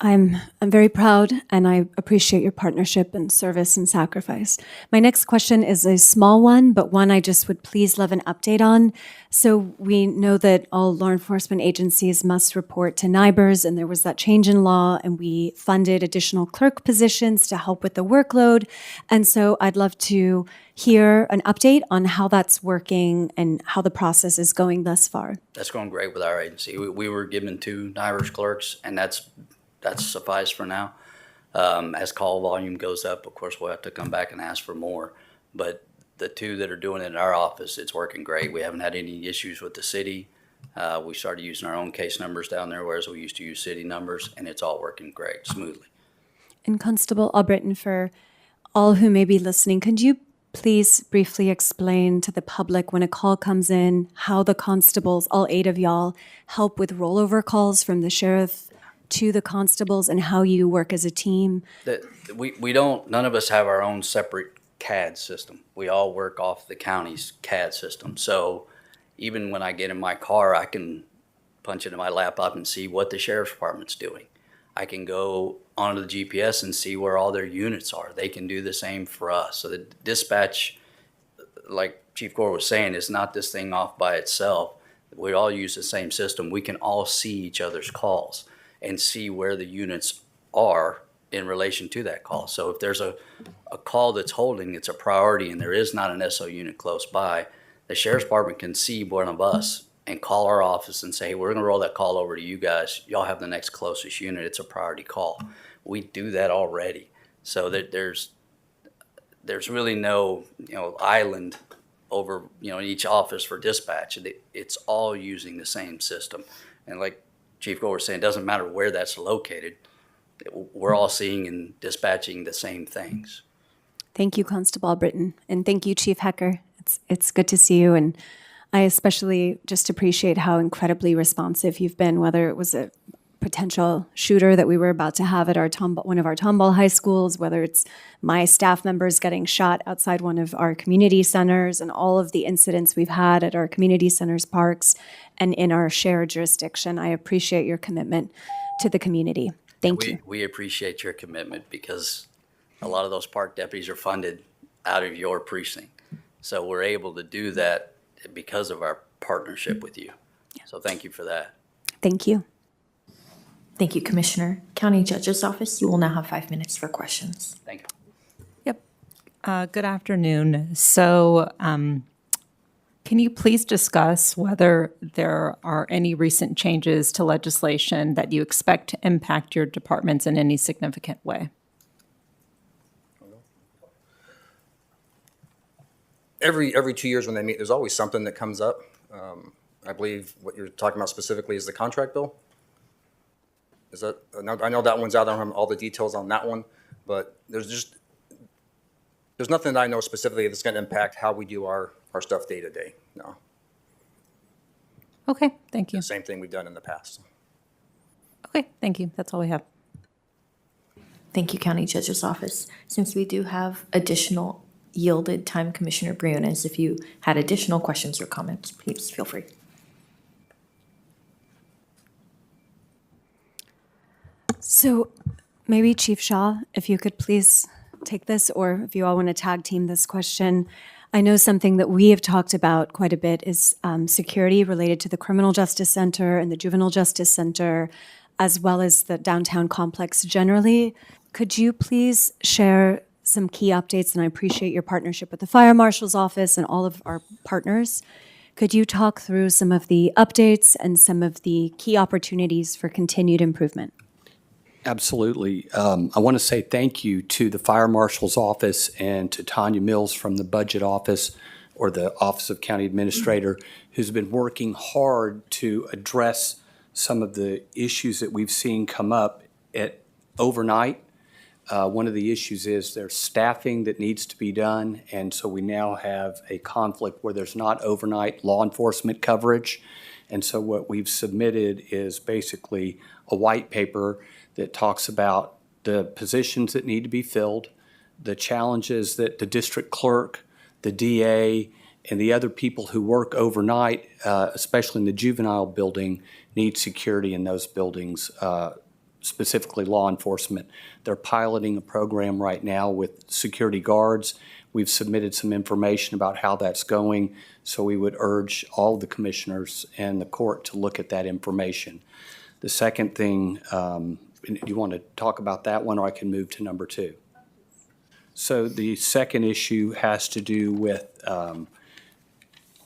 S2: I'm very proud, and I appreciate your partnership and service and sacrifice. My next question is a small one, but one I just would please love an update on. So we know that all law enforcement agencies must report to NIBRS, and there was that change in law, and we funded additional clerk positions to help with the workload. And so I'd love to hear an update on how that's working and how the process is going thus far.
S20: That's going great with our agency. We were given 2 NIBRS clerks, and that's sufficed for now. As call volume goes up, of course, we'll have to come back and ask for more. But the 2 that are doing it in our office, it's working great. We haven't had any issues with the city. We started using our own case numbers down there, whereas we used to use city numbers, and it's all working great, smoothly.
S2: And Constable Albritton, for all who may be listening, could you please briefly explain to the public, when a call comes in, how the constables, all 8 of y'all, help with rollover calls from the sheriff to the constables, and how you work as a team?
S20: None of us have our own separate CAD system. We all work off the county's CAD system. So even when I get in my car, I can punch into my laptop and see what the sheriff's department's doing. I can go onto the GPS and see where all their units are. They can do the same for us. So the dispatch, like Chief Gore was saying, is not this thing off by itself. We all use the same system. We can all see each other's calls and see where the units are in relation to that call. So if there's a call that's holding, it's a priority, and there is not an SO unit close by, the sheriff's department can see one of us and call our office and say, hey, we're gonna roll that call over to you guys. Y'all have the next closest unit. It's a priority call. We do that already. So that there's really no, island over, each office for dispatch. It's all using the same system. And like Chief Gore was saying, it doesn't matter where that's located. We're all seeing and dispatching the same things.
S2: Thank you, Constable Albritton, and thank you, Chief Hecker. It's good to see you, and I especially just appreciate how incredibly responsive you've been, whether it was a potential shooter that we were about to have at our one of our Tomball high schools, whether it's my staff members getting shot outside one of our community centers, and all of the incidents we've had at our community centers, parks, and in our shared jurisdiction. I appreciate your commitment to the community. Thank you.
S21: We appreciate your commitment because a lot of those park deputies are funded out of your precinct. So we're able to do that because of our partnership with you. So thank you for that.
S2: Thank you.
S3: Thank you, Commissioner. County Judge's Office, you will now have 5 minutes for questions.
S21: Thank you.
S4: Good afternoon. So, can you please discuss whether there are any recent changes to legislation that you expect to impact your departments in any significant way?
S17: Every 2 years when they meet, there's always something that comes up. I believe what you're talking about specifically is the contract bill. Is that, I know that one's out, I don't have all the details on that one, but there's nothing that I know specifically that's gonna impact how we do our stuff day to day, no.
S4: Okay, thank you.
S17: Same thing we've done in the past.
S4: Okay, thank you. That's all we have.
S3: Thank you, County Judge's Office. Since we do have additional yielded time, Commissioner Briones, if you had additional questions or comments, please feel free.
S2: So maybe Chief Shaw, if you could please take this, or if you all want to tag team this question. I know something that we have talked about quite a bit is security related to the Criminal Justice Center and the Juvenile Justice Center, as well as the downtown complex generally. Could you please share some key updates? And I appreciate your partnership with the Fire Marshal's Office and all of our partners. Could you talk through some of the updates and some of the key opportunities for continued improvement?
S20: Absolutely. I want to say thank you to the Fire Marshal's Office and to Tanya Mills from the Budget Office or the Office of County Administrator, who's been working hard to address some of the issues that we've seen come up at overnight. One of the issues is there's staffing that needs to be done, and so we now have a conflict where there's not overnight law enforcement coverage. And so what we've submitted is basically a white paper that talks about the positions that need to be filled, the challenges that the district clerk, the DA, and the other people who work overnight, especially in the juvenile building, need security in those buildings, specifically law enforcement. They're piloting a program right now with security guards. We've submitted some information about how that's going, so we would urge all the commissioners and the court to look at that information. The second thing, do you want to talk about that one, or I can move to number 2? So the second issue has to do with,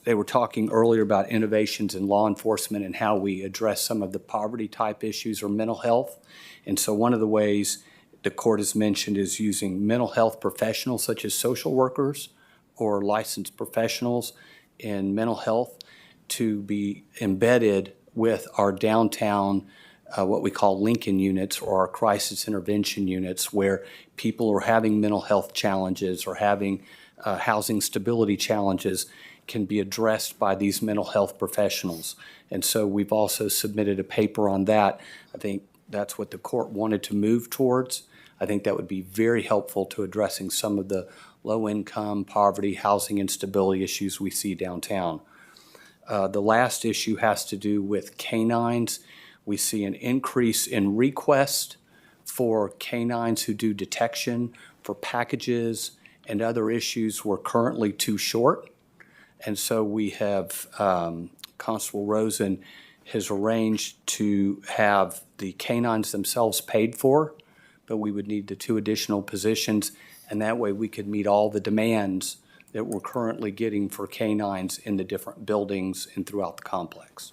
S20: they were talking earlier about innovations in law enforcement and how we address some of the poverty type issues or mental health. And so one of the ways the court has mentioned is using mental health professionals such as social workers or licensed professionals in mental health to be embedded with our downtown what we call Lincoln units or our crisis intervention units, where people are having mental health challenges or having housing stability challenges can be addressed by these mental health professionals. And so we've also submitted a paper on that. I think that's what the court wanted to move towards. I think that would be very helpful to addressing some of the low-income, poverty, housing instability issues we see downtown. The last issue has to do with canines. We see an increase in requests for canines who do detection for packages and other issues were currently too short. And so we have, Constable Rosen has arranged to have the canines themselves paid for, but we would need the 2 additional positions, and that way we could meet all the demands that we're currently getting for canines in the different buildings and throughout the complex.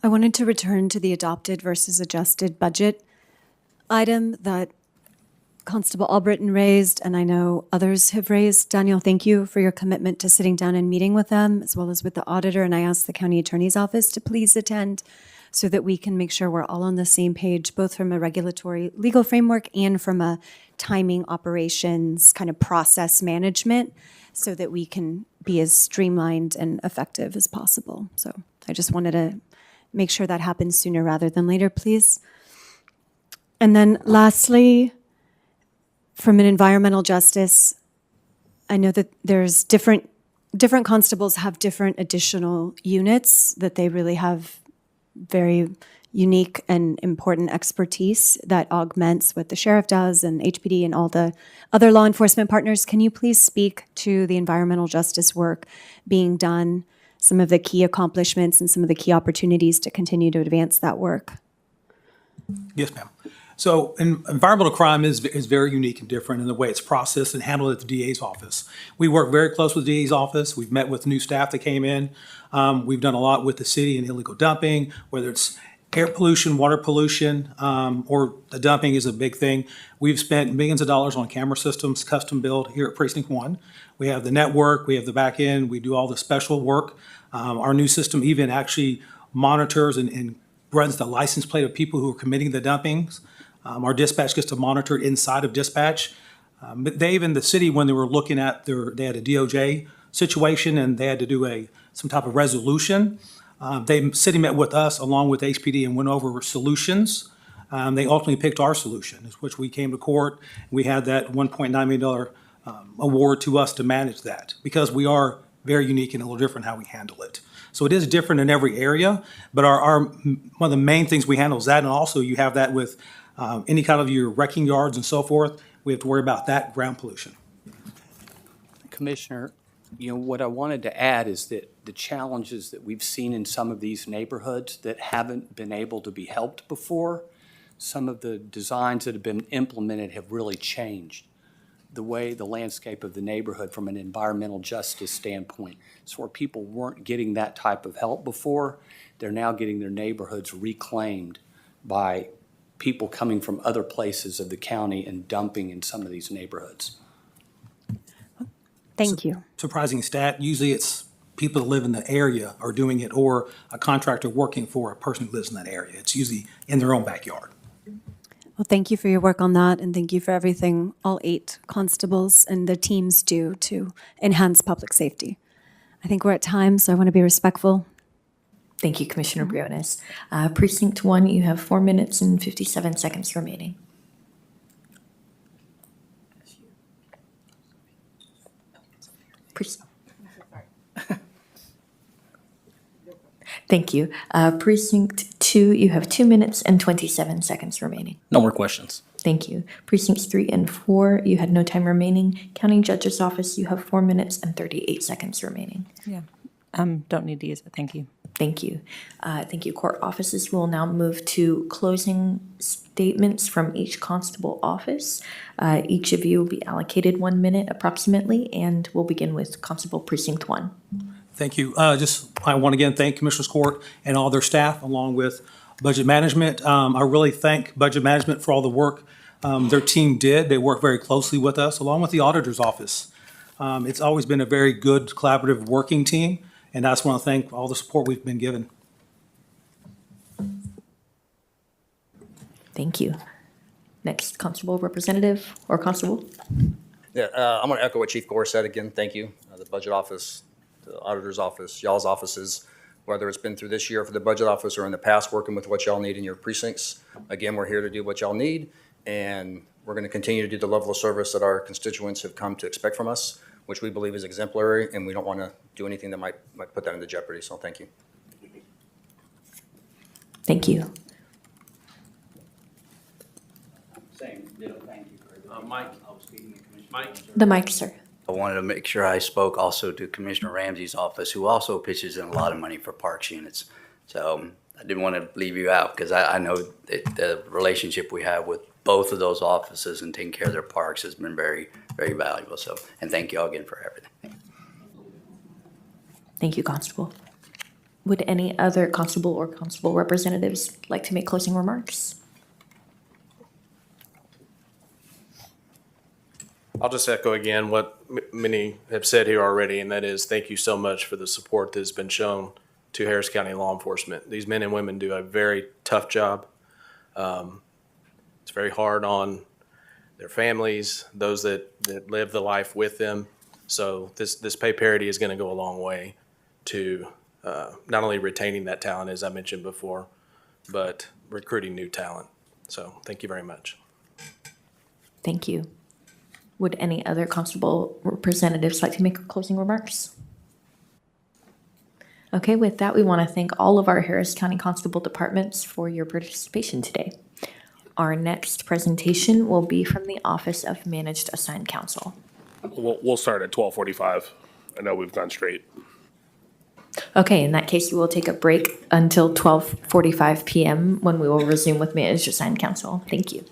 S2: I wanted to return to the adopted versus adjusted budget item that Constable Albritton raised, and I know others have raised. Daniel, thank you for your commitment to sitting down and meeting with them, as well as with the auditor, and I asked the county attorney's office to please attend so that we can make sure we're all on the same page, both from a regulatory legal framework and from a timing operations kind of process management, so that we can be as streamlined and effective as possible. So I just wanted to make sure that happens sooner rather than later, please. And then lastly, from an environmental justice, I know that there's different constables have different additional units that they really have very unique and important expertise that augments what the sheriff does and HPD and all the other law enforcement partners. Can you please speak to the environmental justice work being done, some of the key accomplishments and some of the key opportunities to continue to advance that work?
S16: Yes, ma'am. So environmental crime is very unique and different in the way it's processed and handled at the DA's office. We work very close with the DA's office. We've met with new staff that came in. We've done a lot with the city and illegal dumping, whether it's air pollution, water pollution, or the dumping is a big thing. We've spent millions of dollars on camera systems, custom built here at Precinct 1. We have the network, we have the back end, we do all the special work. Our new system even actually monitors and runs the license plate of people who are committing the dumpings. Our dispatch gets to monitor it inside of dispatch. But the city, when they were looking at they had a DOJ situation and they had to do some type of resolution. The city met with us along with HPD and went over solutions. They ultimately picked our solution, which we came to court. We had that $1.9 million award to us to manage that because we are very unique and a little different how we handle it. So it is different in every area, but one of the main things we handle is that, and also you have that with any kind of your wrecking yards and so forth. We have to worry about that ground pollution.
S20: Commissioner, what I wanted to add is that the challenges that we've seen in some of these neighborhoods that haven't been able to be helped before, some of the designs that have been implemented have really changed the way the landscape of the neighborhood from an environmental justice standpoint. So where people weren't getting that type of help before, they're now getting their neighborhoods reclaimed by people coming from other places of the county and dumping in some of these neighborhoods.
S2: Thank you.
S16: Surprising stat, usually it's people that live in the area are doing it or a contractor working for a person who lives in that area. It's usually in their own backyard.
S2: Well, thank you for your work on that, and thank you for everything all 8 constables and the teams do to enhance public safety. I think we're at time, so I want to be respectful.
S3: Thank you, Commissioner Briones. Precinct 1, you have 4 minutes and 57 seconds remaining. Thank you. Precinct 2, you have 2 minutes and 27 seconds remaining.
S19: No more questions.
S3: Thank you. Precincts 3 and 4, you had no time remaining. County Judge's Office, you have 4 minutes and 38 seconds remaining.
S4: Yeah. Don't need to use it. Thank you.
S3: Thank you. Thank you. Court offices will now move to closing statements from each constable office. Each of you will be allocated 1 minute approximately, and we'll begin with Constable Precinct 1.
S16: Thank you. I want to again thank Commissioners Court and all their staff along with Budget Management. I really thank Budget Management for all the work their team did. They worked very closely with us along with the Auditor's Office. It's always been a very good collaborative working team, and I just want to thank all the support we've been given.
S3: Thank you. Next, Constable Representative or Constable.
S17: Yeah, I'm going to echo what Chief Gore said again. Thank you. The Budget Office, the Auditor's Office, y'all's offices, whether it's been through this year for the Budget Office or in the past working with what y'all need in your precincts. Again, we're here to do what y'all need, and we're going to continue to do the level of service that our constituents have come to expect from us, which we believe is exemplary, and we don't want to do anything that might put that into jeopardy. So thank you.
S3: Thank you.
S20: Thank you.
S19: Mike.
S3: The mic, sir.
S21: I wanted to make sure I spoke also to Commissioner Ramsey's office, who also pitches in a lot of money for parks units. So I didn't want to leave you out because I know that the relationship we have with both of those offices and taking care of their parks has been very, very valuable. So, and thank you all again for everything.
S3: Thank you, Constable. Would any other constable or constable representatives like to make closing remarks?
S18: I'll just echo again what many have said here already, and that is thank you so much for the support that has been shown to Harris County law enforcement. These men and women do a very tough job. It's very hard on their families, those that live the life with them. So this pay parity is going to go a long way to not only retaining that talent, as I mentioned before, but recruiting new talent. So thank you very much.
S3: Thank you. Would any other constable representatives like to make closing remarks? Okay, with that, we want to thank all of our Harris County Constable departments for your participation today. Our next presentation will be from the Office of Managed Assigned Counsel.
S9: We'll start at 12:45. I know we've gone straight.
S3: Okay, in that case, we will take a break until 12:45 p.m. when we will resume with Managed Assigned Counsel. Thank you.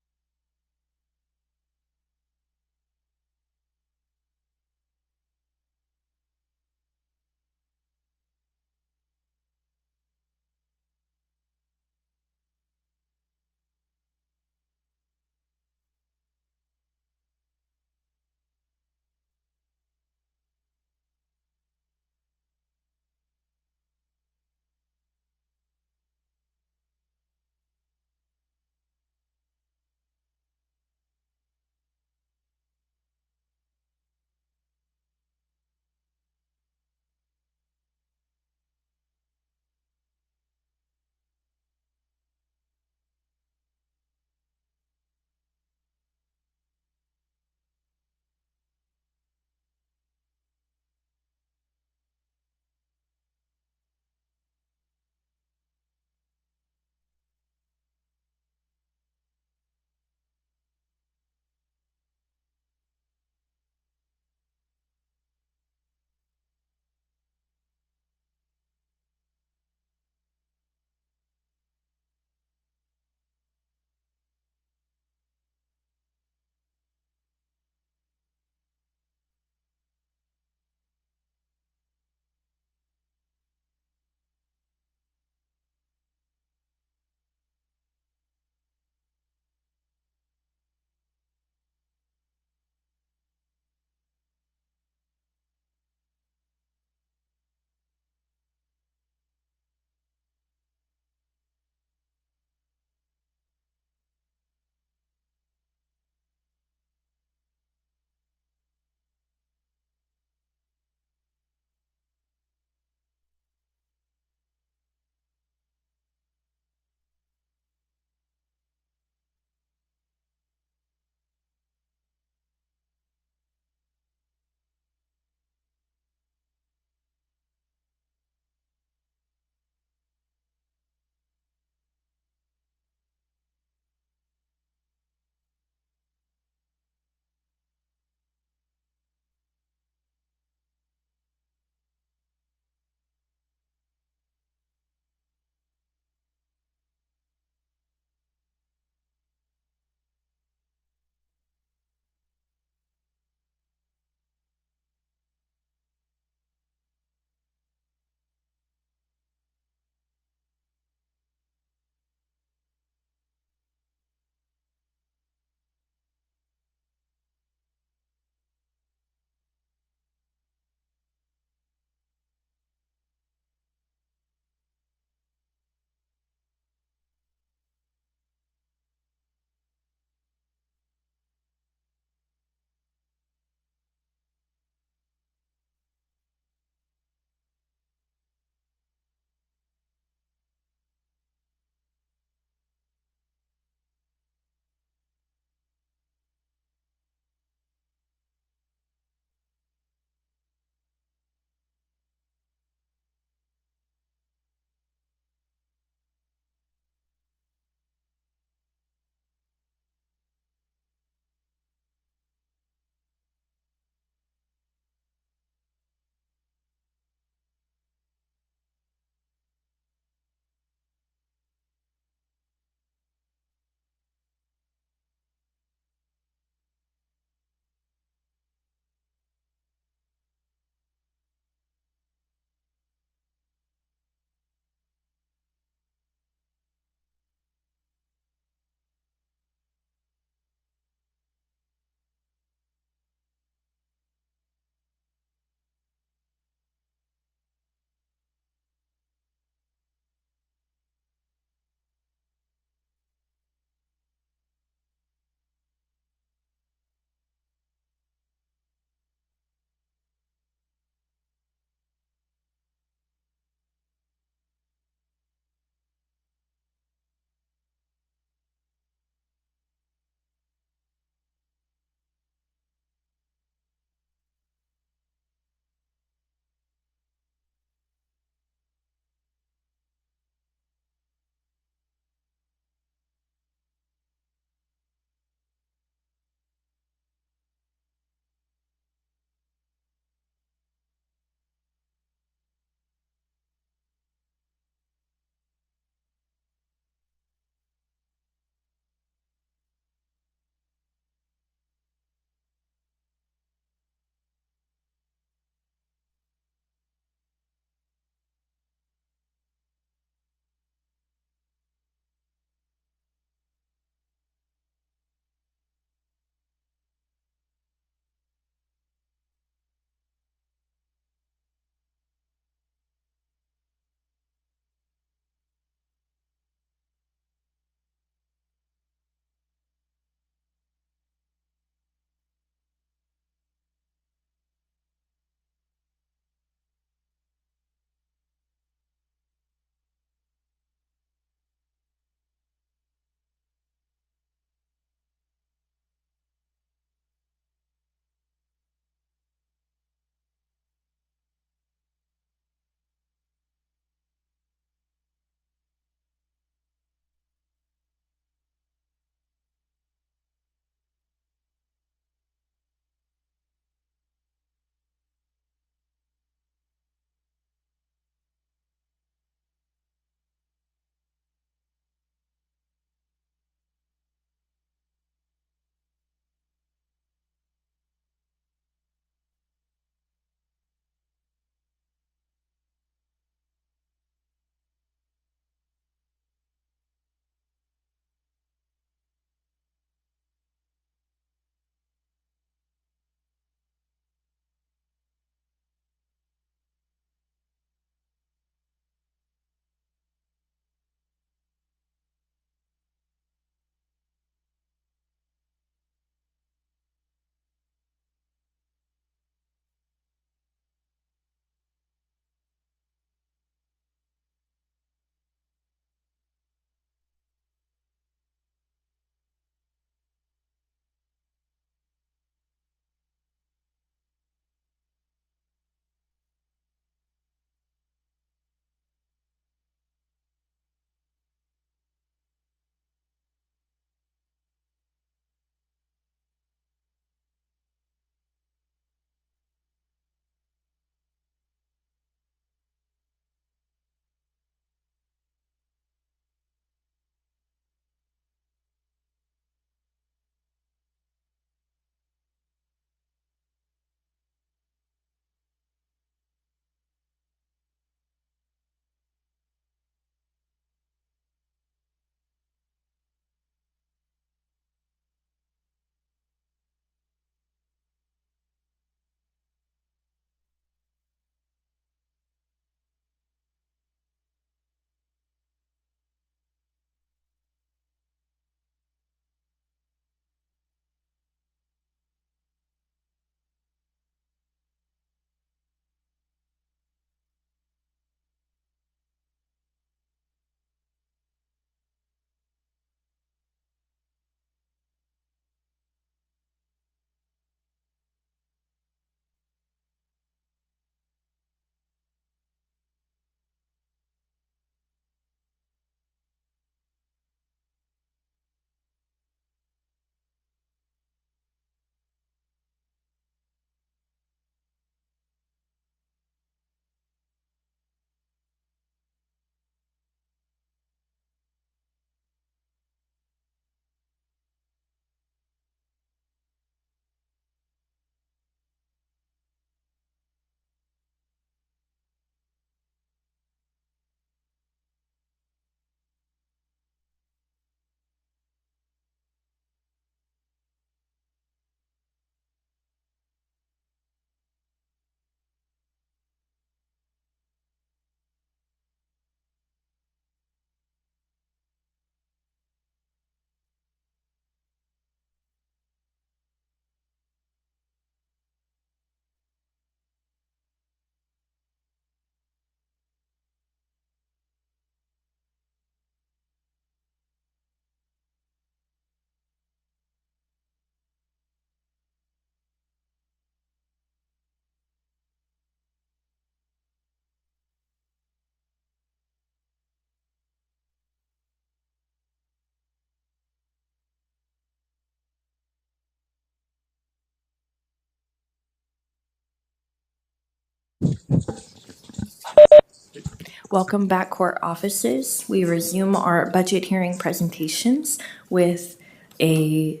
S3: Welcome back, court offices. We resume our budget hearing presentations with a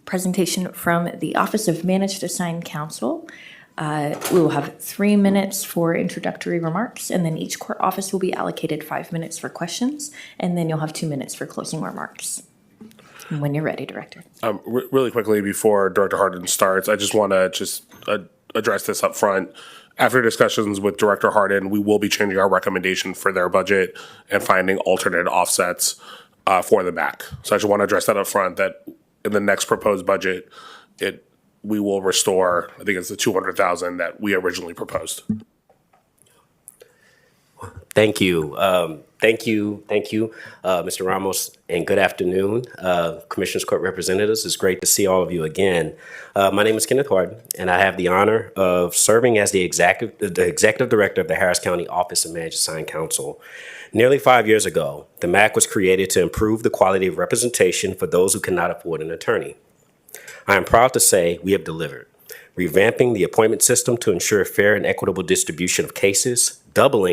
S3: presentation from the Office of Managed Assigned Counsel. We will have 3 minutes for introductory remarks, and then each court office will be allocated 5 minutes for questions, and then you'll have 2 minutes for closing remarks. When you're ready, Director.
S9: Really quickly before Director Hardin starts, I just want to address this up front. After discussions with Director Hardin, we will be changing our recommendation for their budget and finding alternate offsets for the back. So I just want to address that up front, that in the next proposed budget, we will restore, I think it's the 200,000 that we originally proposed.
S5: Thank you. Thank you, Mr. Ramos, and good afternoon, Commissioners Court representatives. It's great to see all of you again. My name is Kenneth Hardin, and I have the honor of serving as the Executive Director of the Harris County Office of Managed Assigned Counsel. Nearly 5 years ago, the MAC was created to improve the quality of representation for those who cannot afford an attorney. I am proud to say we have delivered, revamping the appointment system to ensure fair and equitable distribution of cases, doubling